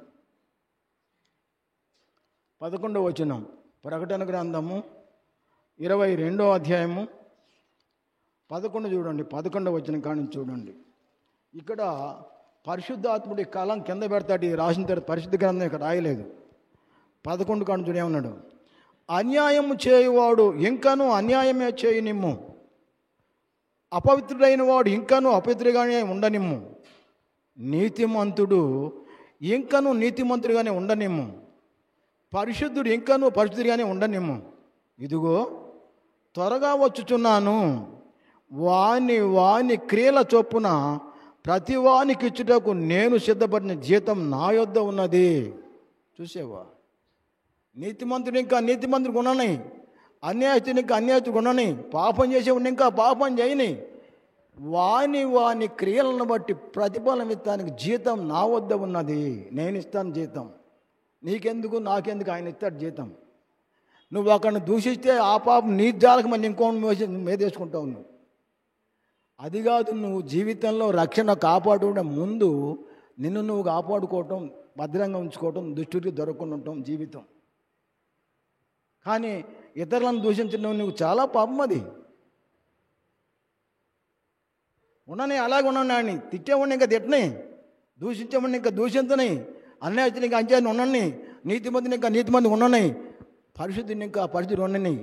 11వ వచనం, ప్రకటన గ్రంథము 22వ అధ్యాయము 11 చూడండి. 11వ వచనం కానీ చూడండి. ఇక్కడ పరిశుద్ధాత్ముడి కలం కింద పెడతాడు. ఇది రాసిన తర్వాత పరిశుద్ధ గ్రంథం ఇక్కడ రాయలేదు. 11 కానీ చూడు ఏమన్నాడు, అన్యాయము చేయువాడు ఇంకనూ అన్యాయమే చేయనిమ్ము, అపవిత్రుడైన వాడు ఇంకనూ అపవిత్రుడిగానే ఉండనిమ్ము, నీతిమంతుడు ఇంకనూ నీతిమంతుడిగానే ఉండనిమ్ము, పరిశుద్ధుడు ఇంకనూ పరిశుద్ధుడిగానే ఉండనిమ్ము. ఇదిగో త్వరగా వచ్చుచున్నాను, వాని క్రియల చొప్పున ప్రతి వానికి ఇచ్చుటకు నేను సిద్ధపడిన జీతం నా యొద్ద ఉన్నది. చూసేవా, నీతిమంతుడు ఇంకా నీతిమంతుడికి ఉండని, అన్యాయస్తుడు ఇంకా అన్యాయస్తుడికి ఉండని, పాపం చేసేవాడిని ఇంకా పాపం చేయని, వాని క్రియలను బట్టి ప్రతిఫలం ఇస్తానికి జీతం నా వద్ద ఉన్నది. నేను ఇస్తాను జీతం. నీకెందుకు, నాకెందుకు, ఆయన ఇస్తాడు జీతం. నువ్వు అక్కడిని దూషిస్తే ఆ పాపం నీ జాలకు మళ్ళీ ఇంకోటి మేదేసుకుంటావు. నువ్వు అది కాదు, నువ్వు జీవితంలో రక్షణ కాపాడుకునే ముందు నిన్ను నువ్వు కాపాడుకోవటం, భద్రంగా ఉంచుకోవటం, దుష్టుడికి దొరకకుండా ఉండటం జీవితం. కానీ ఇతరులను దూషించడం నువ్వు చాలా పాపం. అది ఉండని, అలాగే ఉన్నాను. అని తిట్టేవాడిని ఇంకా తిట్టని, దూషించేవాడిని ఇంకా దూషించని, అన్యాయస్తుని ఇంకా అంచేని ఉండని, నీతిమంతుని ఇంకా నీతిమంది ఉండని, పరిశుద్ధిని ఇంకా పరిశుద్ధి ఉండని.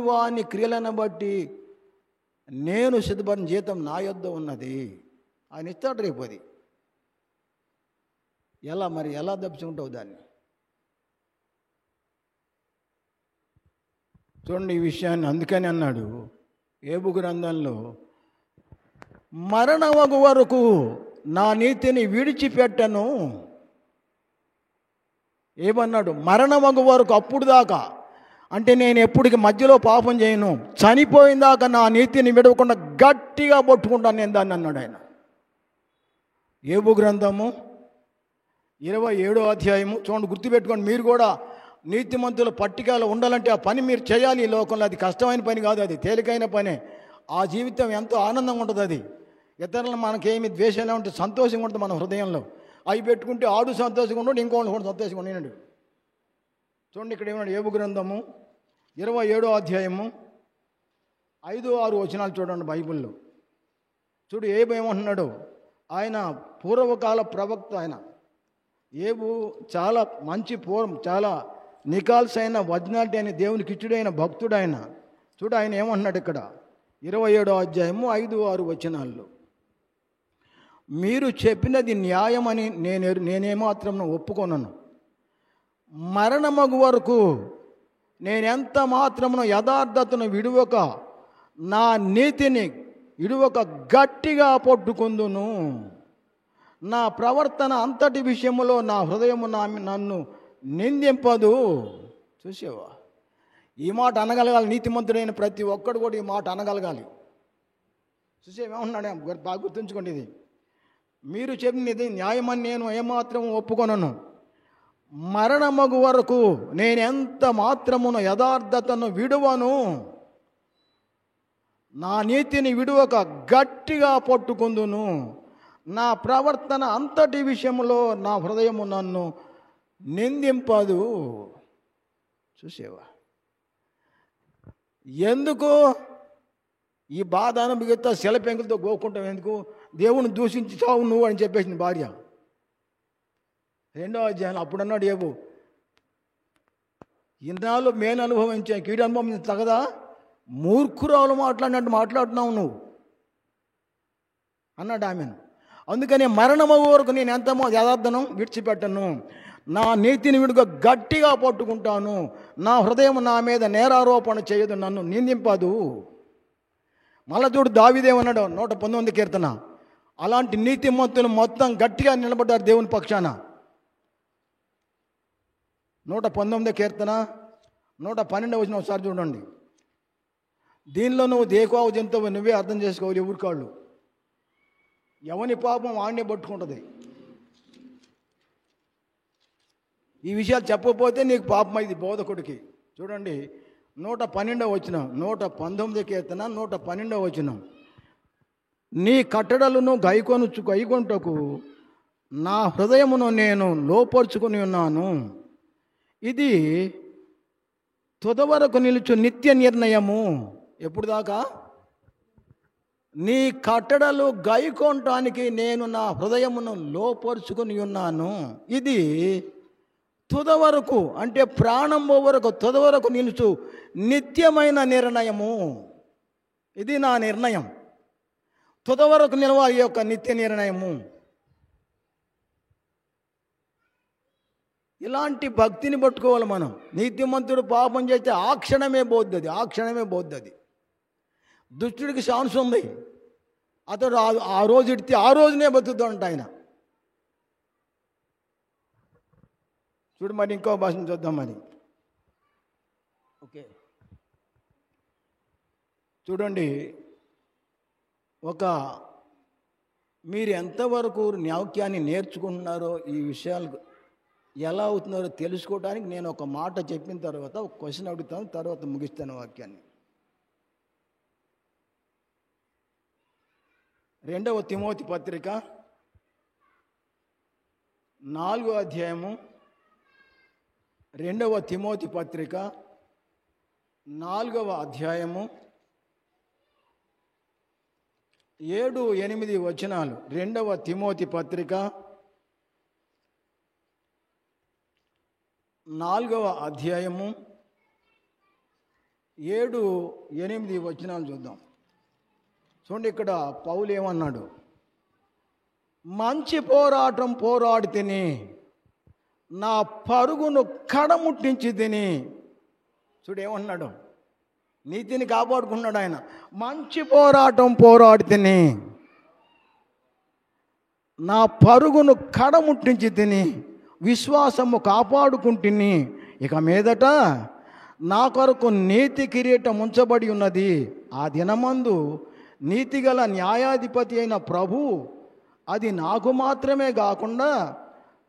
వాని క్రియలను బట్టి నేను సిద్ధపడిన జీతం నా యొద్ద ఉన్నది. ఆయన ఇస్తాడు రేపు. అది ఎలా తప్పించుకుంటావు దాన్ని? చూడండి ఈ విషయాన్ని. అందుకని అన్నాడు యోబు గ్రంథంలో, మరణమగు వరకు నా నీతిని విడిచిపెట్టను. ఏమన్నాడు? మరణమగు వరకు, అప్పుడు దాకా. అంటే నేను ఎప్పటికి మధ్యలో పాపం చేయను, చనిపోయిన దాకా నా నీతిని విడవకుండా గట్టిగా పట్టుకుంటాను నేను దాన్ని అన్నాడు ఆయన. యోబు గ్రంథము 27వ అధ్యాయము చూడండి, గుర్తుపెట్టుకోండి. మీరు కూడా నీతిమంతుల పట్టికలో ఉండాలంటే ఆ పని మీరు చేయాలి ఈ లోకంలో. అది కష్టమైన పని కాదు, అది తేలికైన పనే. ఆ జీవితం ఎంతో ఆనందంగా ఉంటుంది. అది ఇతరులను మనకేమి ద్వేషంగా ఉంటే సంతోషంగా ఉంటుంది మన హృదయంలో. అవి పెట్టుకుంటే ఆడు సంతోషంగా ఉండడు, ఇంకోళ్ళు కూడా సంతోషంగా ఉన్నాడు. చూడండి ఇక్కడ ఏమన్నాడు? యోబు గ్రంథము 27వ అధ్యాయము 5-6 వచనాలు చూడండి బైబిల్లో. చూడు యోబు ఏమంటున్నాడు. ఆయన పూర్వకాల ప్రవక్త. ఆయన యోబు చాలా మంచి చాలా నికాల్స్ అయిన వజ్నాటి అయిన దేవునికి ఇచ్చుడైన భక్తుడు ఆయన. చూడు ఆయన ఏమంటున్నాడు ఇక్కడ 27వ అధ్యాయము 5-6 వచనాల్లో, మీరు చెప్పినది న్యాయమని నేనేమాత్రం ఒప్పుకొనను. మరణమగు వరకు నేనెంత మాత్రమును యథార్థతను విడువక, నా నీతిని విడువక గట్టిగా పట్టుకుందును. నా ప్రవర్తన అంతటి విషయములో నా హృదయము నన్ను నిందింపదు. చూసావా? ఈ మాట అనగలగాలి నీతిమంతుడైన ప్రతి ఒక్కడు కూడా ఈ మాట అనగలగాలి. చూసేమేమన్నాడు? బాగా గుర్తుంచుకోండి. ఇది మీరు చెప్పినది న్యాయమని నేను ఏమాత్రం ఒప్పుకొనను. మరణమగు వరకు నేనెంత మాత్రమును యథార్థతను విడువను. నా నీతిని విడువక గట్టిగా పట్టుకుందును. నా ప్రవర్తన అంతటి విషయంలో నా హృదయము నన్ను నిందింపదు. చూసేవా? ఎందుకు ఈ బాధ అనుభవిస్తా శిలపెంకులతో గోకుంటాం? ఎందుకు? దేవుని దూషించి చావు నువ్వు అని చెప్పేసింది భార్య. 2వ అధ్యాయం అప్పుడు అన్నాడు యోబు, ఇన్నాళ్ళు మేలు అనుభవించా, కీడు అనుభవించ తగదా? మూర్ఖురాలు మాట్లాడినట్టు మాట్లాడుతున్నావు నువ్వు అన్నాడు ఆమెను. అందుకని మరణమగు వరకు నేను ఎంతమో యథార్థను విడిచిపెట్టను. నా నీతిని విడుక గట్టిగా పట్టుకుంటాను. నా హృదయం నా మీద నేరారోపణ చేయదు, నన్ను నిందింపదు. మళ్ళా చూడు దావీదేమన్నాడు 119 కీర్తన, అలాంటి నీతిమంతులు మొత్తం గట్టిగా నిలబడ్డారు దేవుని పక్షాన. 119 కీర్తన 112 వచ్చిన ఒకసారి చూడండి. దీనిలో నువ్వు దేకోవ జంతువు నువ్వే అర్థం చేసుకోవాలి. ఎవరి కాళ్ళు ఎవని పాపం వాడినే పట్టుకుంటుంది. ఈ విషయాలు చెప్పకపోతే నీకు పాపం అయింది బోధకుడికి. చూడండి 112 వచనం, 119 కీర్తన 112 వచనం, నీ కట్టడలను గైకొంటకు నా హృదయమును నేను లోపరుచుకుని ఉన్నాను. ఇది తుదవరకు నిలుచు నిత్య నిర్ణయము. ఎప్పుడు దాకా? నీ కట్టడలు గైకొనటానికి నేను నా హృదయమును లోపరుచుకుని ఉన్నాను. ఇది తుదవరకు, అంటే ప్రాణం వరకు, తుదవరకు నిలుచు నిత్యమైన నిర్ణయము. ఇది నా నిర్ణయం. తుదవరకు నిలవాలి యొక్క నిత్య నిర్ణయము. ఇలాంటి భక్తిని పట్టుకోవాలి మనం. నీతిమంతుడు పాపం చేస్తే ఆ క్షణమే పోద్ది. దుష్టుడికి ఛాన్స్ ఉంది. అతడు ఆ రోజు ఇడితే ఆ రోజునే బతుకుతాడంట ఆయన. చూడు మరి ఇంకో భాషను చూద్దాం మరి. ఓకే చూడండి, మీరు ఎంతవరకు వాక్యాన్ని నేర్చుకుంటున్నారో, ఈ విషయాలు ఎలా అవుతున్నారో తెలుసుకోవడానికి నేను ఒక మాట చెప్పిన తర్వాత ఒక క్వశ్చన్ అడుగుతాను, తర్వాత ముగిస్తాను వాక్యాన్ని. 2వ తిమోతి పత్రిక 4వ అధ్యాయము, 2వ తిమోతి పత్రిక 4వ అధ్యాయము 7-8 వచనాలు 2వ తిమోతి పత్రిక 4వ అధ్యాయము 7-8 వచనాలు చూద్దాం. చూడండి, ఇక్కడ పౌలు ఏమన్నాడు? మంచి పోరాటం పోరాడి తిని నా పరుగును కడముట్టించి తిని. చూడు ఏమన్నాడు? నీతిని కాపాడుకున్నాడు ఆయన. మంచి పోరాటం పోరాడి తిని నా పరుగును కడముట్టించి తిని విశ్వాసము కాపాడుకుంటుని. ఇక మీదట నా కొరకు నీతి కిరీటం ఉంచబడి ఉన్నది. ఆ దినమందు నీతిగల న్యాయాధిపతి అయిన ప్రభు అది నాకు మాత్రమే కాకుండా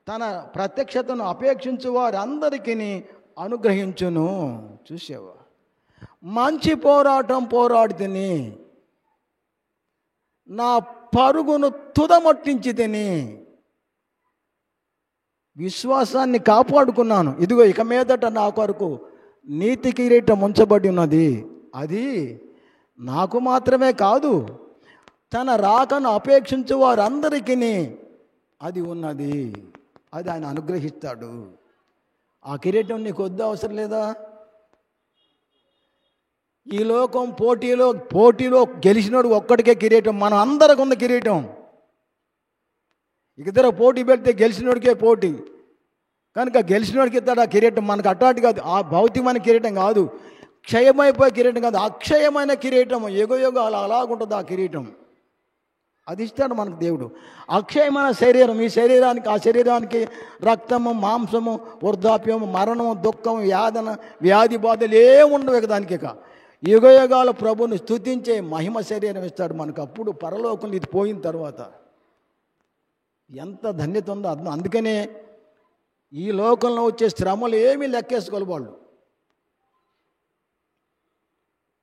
తన ప్రత్యక్షతను అపేక్షించు వారందరికీ అనుగ్రహించును. చూసావా? మంచి పోరాటం పోరాడి తిని నా పరుగును తుదమట్టించి తిని విశ్వాసాన్ని కాపాడుకున్నాను. ఇదిగో ఇక మీదట నా కొరకు నీతి కిరీటం ఉంచబడి ఉన్నది. అది నాకు మాత్రమే కాదు, తన రాకను అపేక్షించు వారందరికీ అది ఉన్నది. అది ఆయన అనుగ్రహిస్తాడు. ఆ కిరీటం నీకు వద్దు, అవసరం లేదా? ఈ లోకం పోటీలో గెలిచినోడు ఒక్కడికే కిరీటం. మనం అందరికి ఉన్న కిరీటం. ఇద్దరు పోటీ పెడితే గెలిచినోడికే పోటీ కనుక గెలిచినోడికి ఇస్తాడు ఆ కిరీటం. మనకు అట్లాంటి కాదు, ఆ భౌతికమైన కిరీటం కాదు, క్షయమైపోయే కిరీటం కాదు, అక్షయమైన కిరీటం. యుగ అలాగుంటుంది ఆ కిరీటం. అది ఇస్తాడు మనకు దేవుడు. అక్షయమైన శరీరం. ఈ శరీరానికి, ఆ శరీరానికి రక్తము, మాంసము, వృద్ధాప్యము, మరణము, దుఃఖము, వ్యాధి బాధలు ఏముండవు ఇక దానికి. ఇక యుగయుగాల ప్రభుని స్తుతించే మహిమ శరీరం ఇస్తాడు మనకు. అప్పుడు పరలోకంలో ఇది పోయిన తర్వాత ఎంత ధన్యత ఉందో. అందుకనే ఈ లోకంలో వచ్చే శ్రమలు ఏమీ లెక్కేసుకోవాలి వాళ్ళు.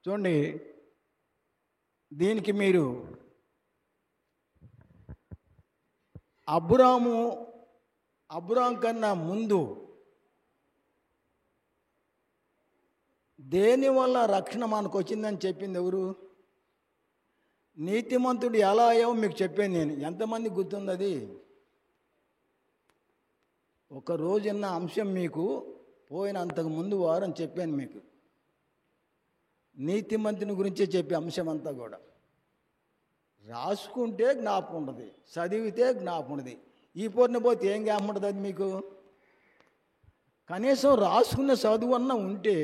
చూడండి, దీనికి మీరు అబ్రాం కన్నా ముందు దేనివల్ల రక్షణ మనకు వచ్చిందని చెప్పింది ఎవరు? నీతిమంతుడు ఎలా అయ్యావో మీకు చెప్పాను నేను. ఎంతమంది గుర్తుంది అది? ఒక రోజున్న అంశం మీకు పోయిన అంతకు ముందు వారం చెప్పాను మీకు. నీతిమంతుని గురించే చెప్పే అంశం అంతా కూడా రాసుకుంటే జ్ఞాపకం ఉంటుంది, చదివితే జ్ఞాపకం ఉంటుంది. ఈ పూర్ణ పోతే ఏం జ్ఞాపకం ఉంటుంది? అది మీకు కనీసం రాసుకున్న చదువు అన్న ఉంటే,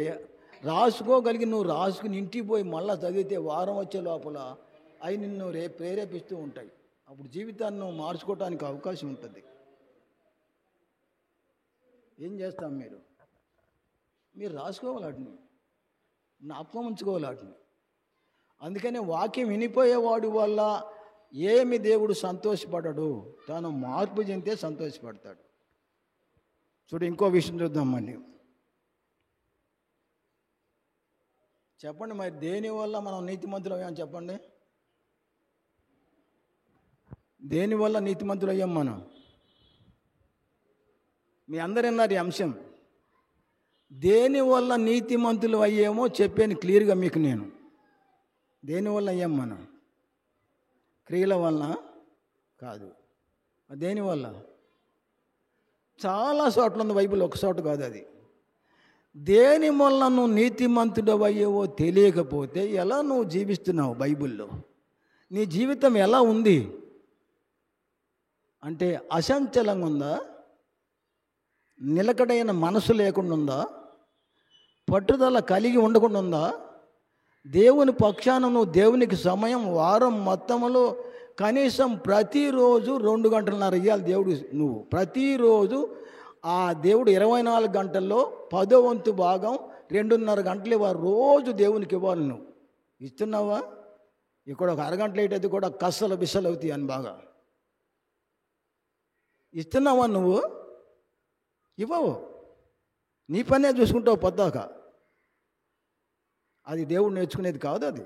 రాసుకోగలిగి నువ్వు రాసుకుని ఇంటికి పోయి మళ్ళీ చదివితే వారం వచ్చే లోపల అవి నిన్ను ప్రేరేపిస్తూ ఉంటాయి. అప్పుడు జీవితాన్ని నువ్వు మార్చుకోవడానికి అవకాశం ఉంటుంది. ఏం చేస్తాం? మీరు రాసుకోవాలి వాటిని, జ్ఞాపకం ఉంచుకోవాలి వాటిని. అందుకనే వాక్యం వినిపోయేవాడు వల్ల ఏమి దేవుడు సంతోషపడడు, తాను మార్పు చెందితే సంతోషపడతాడు. చూడు, ఇంకో విషయం చూద్దాం మళ్ళీ. చెప్పండి, మరి దేనివల్ల మనం నీతిమంతులు అయ్యాం? చెప్పండి, దేనివల్ల నీతిమంతులు అయ్యాం మనం? మీ అందరు విన్నారు ఈ అంశం. దేనివల్ల నీతిమంతులు అయ్యేమో చెప్పాను క్లియర్గా మీకు నేను. దేనివల్ల అయ్యాం మనం? క్రియల వలన కాదు. దేనివల్ల? చాలా చోట్ల ఉంది బైబిల్, ఒక చోట కాదు అది. దేని వల్ల నువ్వు నీతిమంతుడు అయ్యేవో తెలియకపోతే ఎలా నువ్వు జీవిస్తున్నావు? బైబిల్లో నీ జీవితం ఎలా ఉంది అంటే, అచంచలంగా ఉందా? నిలకడైన మనసు లేకుండా ఉందా? పట్టుదల కలిగి ఉండకుండా ఉందా? దేవుని పక్షాన నువ్వు దేవునికి సమయం వారం మొత్తంలో కనీసం ప్రతిరోజు 2 గంటలన్నర ఇవ్వాలి దేవుడు. నువ్వు ప్రతిరోజు ఆ దేవుడు 24 గంటల్లో 10వ వంతు భాగం 2.5 గంటలు ఇవ్వాలి. రోజు దేవునికి ఇవ్వాలి. నువ్వు ఇస్తున్నావా? ఇక్కడ ఒక అరగంట లేట్ అయితే కూడా కస్సలు బిస్సలు అవుతాయి అని బాగా ఇస్తున్నావా? నువ్వు ఇవ్వవు, నీ పనే చూసుకుంటావు పొద్దాక. అది దేవుడు నేర్చుకునేది కాదు. అది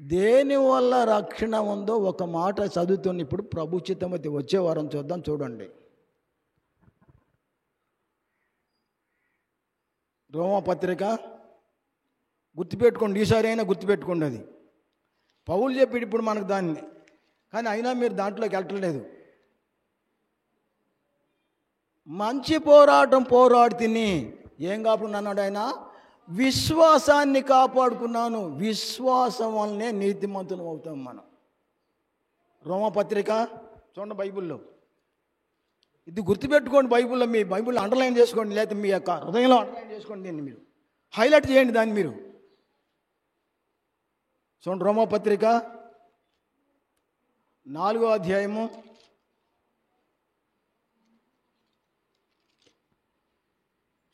దేనివల్ల రక్షణ ఉందో ఒక మాట చదువుతున్న ఇప్పుడు ప్రభు చిత్తమతి వచ్చే వారం చూద్దాం. చూడండి, రోమపత్రిక గుర్తుపెట్టుకోండి, ఈసారి అయినా గుర్తుపెట్టుకోండి. అది పౌలు చెప్పాడు ఇప్పుడు మనకు దాన్ని, కానీ అయినా మీరు దాంట్లోకి వెళ్ళట్లేదు. మంచి పోరాటం పోరాడి తిని ఏం కాపాడుకున్నాడు ఆయన? విశ్వాసాన్ని కాపాడుకున్నాను. విశ్వాసం వల్లనే నీతిమంతులం అవుతాం మనం. రోమపత్రిక చూడండి బైబిల్లో, ఇది గుర్తుపెట్టుకోండి. బైబిల్లో, మీ బైబిల్లో అండర్లైన్ చేసుకోండి, లేకపోతే మీ యొక్క హృదయంలో అండర్లైన్ చేసుకోండి. దీన్ని మీరు హైలైట్ చేయండి దాన్ని. మీరు చూడండి రోమపత్రిక 4వ అధ్యాయము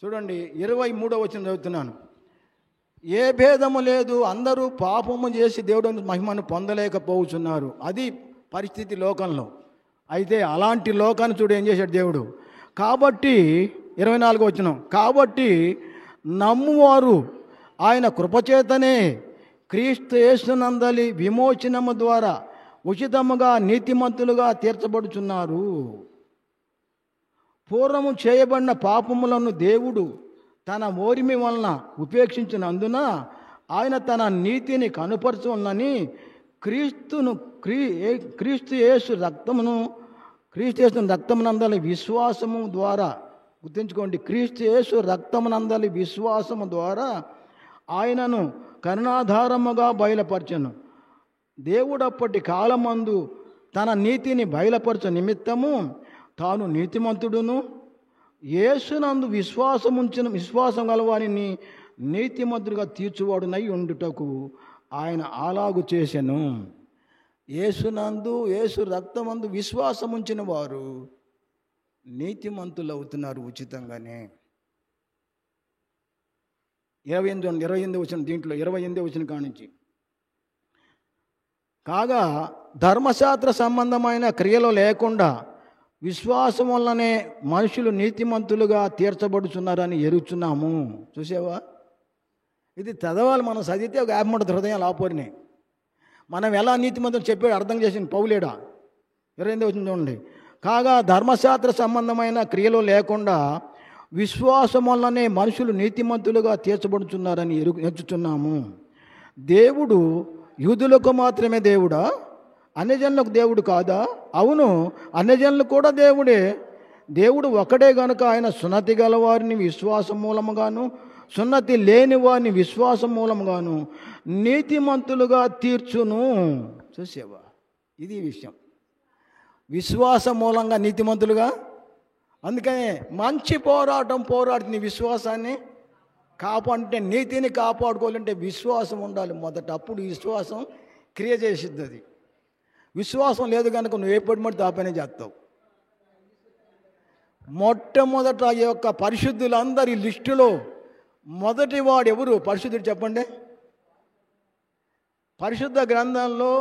23వ వచనం చదువుతున్నాను. ఏ భేదము లేదు, అందరూ పాపము చేసి దేవుని మహిమను పొందలేకపోతున్నారు. అది పరిస్థితి లోకంలో. అయితే అలాంటి లోకాన్ని చూడు ఏం చేశాడు దేవుడు. కాబట్టి 24వ వచనం, కాబట్టి నమ్మువారు ఆయన కృపచేతనే క్రీస్తు యేసునందలి విమోచనము ద్వారా ఉచితముగా నీతిమంతులుగా తీర్చబడుచున్నారు. పూర్వము చేయబడిన పాపములను దేవుడు తన ఓరిమి వలన ఉపేక్షించినందున ఆయన తన నీతిని కనుపరచునని క్రీస్తు యేసు రక్తమునందలి విశ్వాసము ద్వారా, గుర్తుంచుకోండి, క్రీస్తు యేసు రక్తమునందలి విశ్వాసము ద్వారా ఆయనను కరుణాధారముగా బయలుపరచెను. దేవుడప్పటి కాలమందు తన నీతిని బయలుపరచ నిమిత్తము తాను నీతిమంతుడును యేసునందు విశ్వాసం గలవారిని నీతిమంతుడిగా తీర్చువాడునై ఉండుటకు ఆయన అలాగు చేసెను. యేసునందు, యేసు రక్తమందు విశ్వాసం ఉంచిన వారు నీతిమంతులు అవుతున్నారు ఉచితంగానే. 28 వచ్చిన దీంట్లో 28 వచ్చిన కానించి, కాగా ధర్మశాస్త్ర సంబంధమైన క్రియలు లేకుండా విశ్వాసం వల్లనే మనుషులు నీతిమంతులుగా తీర్చబడుచున్నారని ఎరుగుచున్నాము. చూసావా, ఇది చదవాలి. మనం చదివితే ఒక యాభై హృదయాలు ఆపోరినాయి. మనం ఎలా నీతిమంతులు చెప్పాడు అర్థం చేసిన పౌలేడా. 28 వచ్చిన చూడండి, కాగా ధర్మశాస్త్ర సంబంధమైన క్రియలు లేకుండా విశ్వాసం వల్లనే మనుషులు నీతిమంతులుగా తీర్చబడుచున్నారని ఎంచుచున్నాము. దేవుడు యూదులకు మాత్రమే దేవుడా? అన్యజనులకు దేవుడు కాదా? అవును, అన్యజనులు కూడా దేవుడే. దేవుడు ఒకడే గనుక ఆయన సున్నతి గల వారిని విశ్వాసం మూలముగాను, సున్నతి లేని వారిని విశ్వాసం మూలముగాను నీతిమంతులుగా తీర్చును. చూసావా, ఇది విషయం. విశ్వాసం మూలంగా నీతిమంతులుగా. అందుకనే మంచి పోరాటం పోరాడుతుంది. విశ్వాసాన్ని కాపాడంటే, నీతిని కాపాడుకోవాలంటే విశ్వాసం ఉండాలి మొదట. అప్పుడు విశ్వాసం క్రియ చేసిద్ది. అది విశ్వాసం లేదు కనుక నువ్వు ఏ పడి మట్టి ఆ పని చేస్తావు. మొట్టమొదట ఈ యొక్క పరిశుద్ధులందరి లిస్టులో మొదటి వాడు ఎవరు? పరిశుద్ధుడు చెప్పండి. పరిశుద్ధ గ్రంథంలో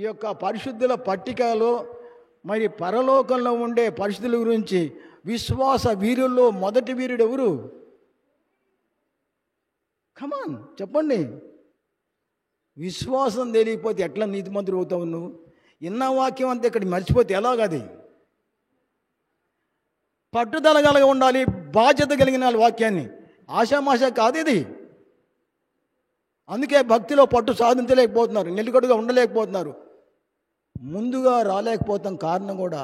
ఈ యొక్క పరిశుద్ధుల పట్టికలో మరి పరలోకంలో ఉండే పరిశుద్ధుల గురించి విశ్వాస వీరుల్లో మొదటి వీరుడు ఎవరు? కమాన్ చెప్పండి. విశ్వాసం తెలియకపోతే ఎట్లా నీతిమంతుడు అవుతావు నువ్వు? ఇన్న వాక్యం అంతా ఇక్కడ మర్చిపోతే ఎలాగది? పట్టుదల కలిగి ఉండాలి, బాధ్యత కలిగిన వాక్యాన్ని. ఆశామాష కాదు ఇది. అందుకే భక్తిలో పట్టు సాధించలేకపోతున్నారు, నిలకడగా ఉండలేకపోతున్నారు, ముందుగా రాలేకపోతాం. కారణం కూడా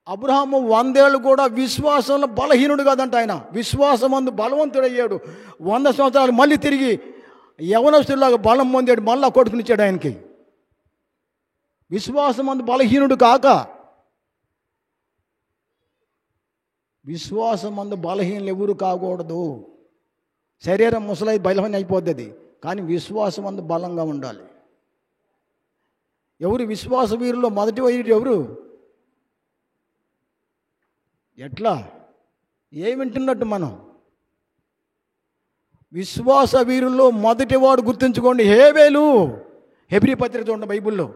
అబ్రహాము 100 ఏళ్ళు కూడా విశ్వాసంలో బలహీనుడు కాదంట. ఆయన విశ్వాసమందు బలవంతుడయ్యాడు. 100 సంవత్సరాలు మళ్ళీ తిరిగి యవనస్తులాగా బలం పొందాడు, మళ్ళా కొడుకునిచ్చాడు ఆయనకి. విశ్వాసమందు బలహీనుడు కాక, విశ్వాసమందు బలహీనులు ఎవరు కాకూడదు. శరీరం ముసలై బలహీన అయిపోతుంది, కానీ విశ్వాసమందు బలంగా ఉండాలి. ఎవరు విశ్వాస వీరుల్లో మొదటి వీరుడు ఎవరు? ఎట్లా ఏం వింటున్నట్టు మనం? విశ్వాస వీరుల్లో మొదటివాడు గుర్తుంచుకోండి, హేబేలు. హెబ్రీ పత్రిక చూడండి బైబిల్లో.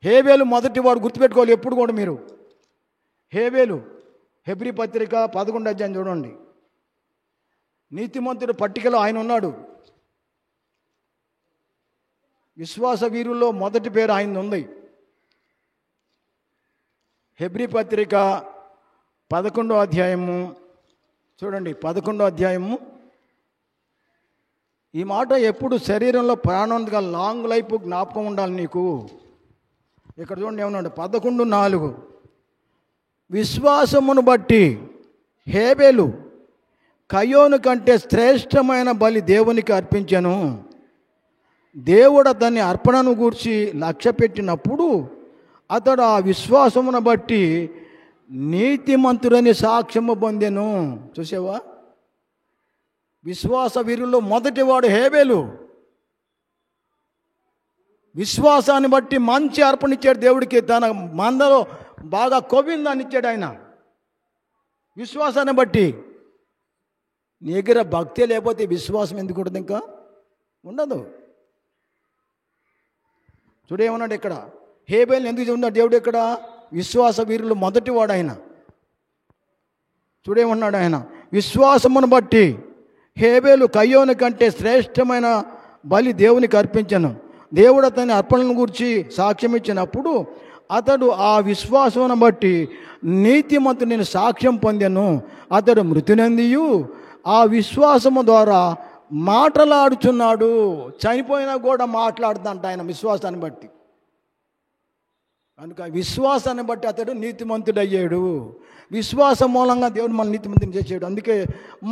హేబేలు మొదటివాడు గుర్తుపెట్టుకోవాలి ఎప్పుడు కూడా మీరు. హేబేలు హెబ్రీ పత్రిక 11వ అధ్యాయం చూడండి. నీతిమంతుడు పట్టికలో ఆయన ఉన్నాడు. విశ్వాస వీరుల్లో మొదటి పేరు ఆయన ఉంది. హెబ్రీ పత్రిక 11వ అధ్యాయము చూడండి. 11వ అధ్యాయము ఈ మాట ఎప్పుడు శరీరంలో ప్రాణంగా లాంగ్ లైఫ్ జ్ఞాపకం ఉండాలి నీకు. ఇక్కడ చూడండి ఏమన్నాడు, 11:4, విశ్వాసమును బట్టి హేబెలు కయ్యోను కంటే శ్రేష్టమైన బలి దేవునికి అర్పించెను. దేవుడు అతన్ని అర్పణను గూర్చి లక్ష్య పెట్టినప్పుడు అతడు ఆ విశ్వాసమును బట్టి నీతిమంతుడని సాక్ష్యము పొందెను. చూసావా, విశ్వాస వీరుల్లో మొదటివాడు హేబెలు. విశ్వాసాన్ని బట్టి మంచి అర్పణ ఇచ్చాడు దేవుడికి. తన మందలో బాగా కొవ్విందాన్ని ఇచ్చాడు ఆయన విశ్వాసాన్ని బట్టి. నీ దగ్గర భక్తి లేకపోతే విశ్వాసం ఎందుకు ఉంటుంది? ఇంకా ఉండదు. చూడేమన్నాడు ఇక్కడ, హేబెల్ ఎందుకు ఉన్నాడు దేవుడు ఇక్కడ? విశ్వాస వీరులు మొదటివాడు ఆయన. చూడేమన్నాడు ఆయన, విశ్వాసమును బట్టి హేబెలు కయ్యోను కంటే శ్రేష్టమైన బలి దేవునికి అర్పించను. దేవుడు అతని అర్పణను గురించి సాక్ష్యం ఇచ్చినప్పుడు అతడు ఆ విశ్వాసమును బట్టి నీతిమంతుని సాక్ష్యం పొందెను. అతడు మృతినందియు ఆ విశ్వాసము ద్వారా మాట్లాడుచున్నాడు. చనిపోయినా కూడా మాట్లాడుతుంట ఆయన విశ్వాసాన్ని బట్టి. కనుక విశ్వాసాన్ని బట్టి అతడు నీతిమంతుడయ్యాడు. విశ్వాసం మూలంగా దేవుడు మన నీతిమంతుని చేసాడు. అందుకే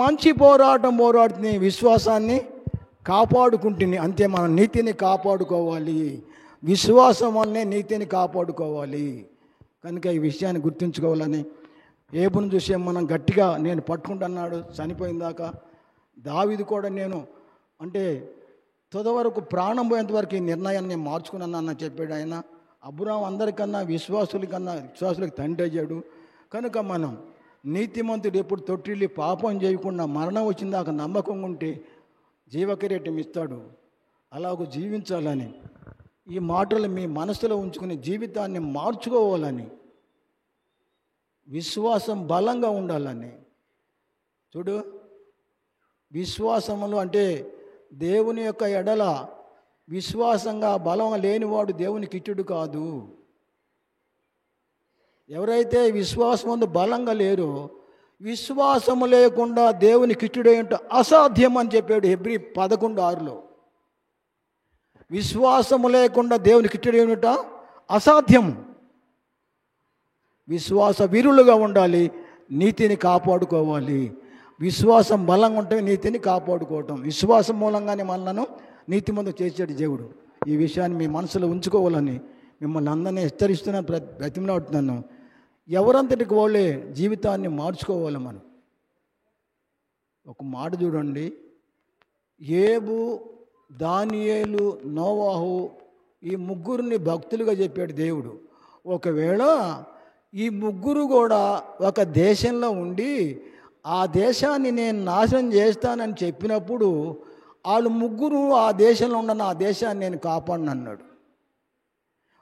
మంచి పోరాడుతుంది, విశ్వాసాన్ని కాపాడుకుంటుంది. అంతే, మన నీతిని కాపాడుకోవాలి. విశ్వాసం వల్లనే నీతిని కాపాడుకోవాలి. కనుక ఈ విషయాన్ని గుర్తుంచుకోవాలని ఏబును చూసే మనం గట్టిగా నేను పట్టుకుంటున్నాడు చనిపోయిన దాకా. దావీదు కూడా నేను అంటే తుద వరకు ప్రాణం పోయేంత వరకు ఈ నిర్ణయాన్ని నేను మార్చుకున్నానని చెప్పాడు ఆయన. అబ్రాహాము అందరికన్నా విశ్వాసులకి తండ్రి అయ్యాడు. కనుక మనం నీతిమంతుడు ఎప్పుడు తొట్టిల్లి పాపం చేయకుండా మరణం వచ్చిన దాకా నమ్మకం ఉంటే జీవకిరీటం ఇస్తాడు. అలాగూ జీవించాలని ఈ మాటలు మీ మనసులో ఉంచుకుని జీవితాన్ని మార్చుకోవాలని, విశ్వాసం బలంగా ఉండాలని. చూడు, విశ్వాసములు అంటే దేవుని యొక్క ఎడల విశ్వాసంగా బలం లేనివాడు దేవునికి ఇచ్చుడు కాదు. ఎవరైతే విశ్వాసం బలంగా లేరో, విశ్వాసము లేకుండా దేవునికి ఇచ్చుడేంటో అసాధ్యం అని చెప్పాడు హెబ్రీ 11:6. విశ్వాసము లేకుండా దేవునికి ఇచ్చుడేమిట అసాధ్యం. విశ్వాస వీరులుగా ఉండాలి, నీతిని కాపాడుకోవాలి. విశ్వాసం బలంగా ఉంటే నీతిని కాపాడుకోవటం. విశ్వాసం మూలంగానే మనలను నీతిమంతులు చేసాడు దేవుడు. ఈ విషయాన్ని మీ మనసులో ఉంచుకోవాలని మిమ్మల్ని అందరినీ హెచ్చరిస్తున్న బ్రతిమలాడుతున్నాను. ఎవరంతటికి వాళ్ళే జీవితాన్ని మార్చుకోవాలి మనం. ఒక మాట చూడండి, ఏబు, దానియేలు, నోవాహు ఈ ముగ్గురిని భక్తులుగా చెప్పాడు దేవుడు. ఒకవేళ ఈ ముగ్గురు కూడా ఒక దేశంలో ఉండి ఆ దేశాన్ని నేను నాశనం చేస్తానని చెప్పినప్పుడు వాళ్ళు ముగ్గురు ఆ దేశంలో ఉన్న ఆ దేశాన్ని నేను కాపాడను అన్నాడు.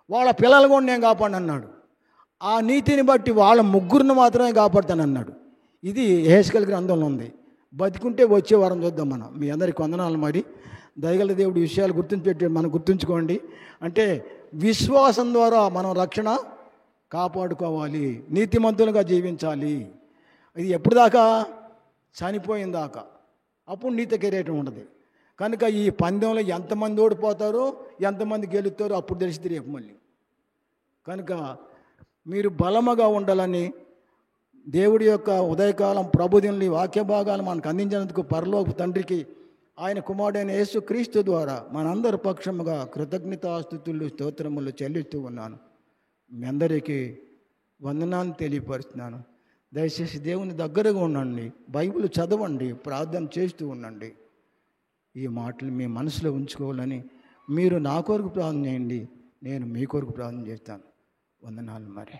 వాళ్ళ పిల్లలు కూడా నేను కాపాడను అన్నాడు. ఆ నీతిని బట్టి వాళ్ళ ముగ్గురిని మాత్రమే కాపాడుతానన్నాడు. ఇది యెహెజ్కేలు గ్రంథంలో ఉంది. బతికుంటే వచ్చే వారం చూద్దాం మనం. మీ అందరికి వందనాలు. మరి దయగల దేవుడి విషయాలు గుర్తుంచి మనం గుర్తుంచుకోండి. అంటే విశ్వాసం ద్వారా మనం రక్షణ కాపాడుకోవాలి, నీతిమంతులుగా జీవించాలి. ఇది ఎప్పుడు దాకా? చనిపోయిన దాకా. అప్పుడు నీతి కిరీటం ఉండదు. కనుక ఈ పందెంలో ఎంతమంది ఓడిపోతారో ఎంతమంది గెలుస్తారో అప్పుడు తెలిసి రేపు మళ్ళీ. కనుక మీరు బలముగా ఉండాలని దేవుడి యొక్క ఉదయకాలం ప్రభుదిని వాక్య భాగాలు మనకు అందించినందుకు పరలోక తండ్రికి ఆయన కుమారుడైన యేసుక్రీస్తు ద్వారా మనందరి పక్షముగా కృతజ్ఞతాస్తుతులు స్తోత్రములు చెల్లిస్తూ ఉన్నాను. మీ అందరికీ వందనాన్ని తెలియపరుస్తున్నాను. దయచేసి దేవుని దగ్గరగా ఉండండి, బైబిల్ చదవండి, ప్రార్థన చేస్తూ ఉండండి. ఈ మాటలు మీ మనసులో ఉంచుకోవాలని మీరు నా కొరకు ప్రార్థన చేయండి, నేను మీ కొరకు ప్రార్థన చేస్తాను. వందనాలు మరి.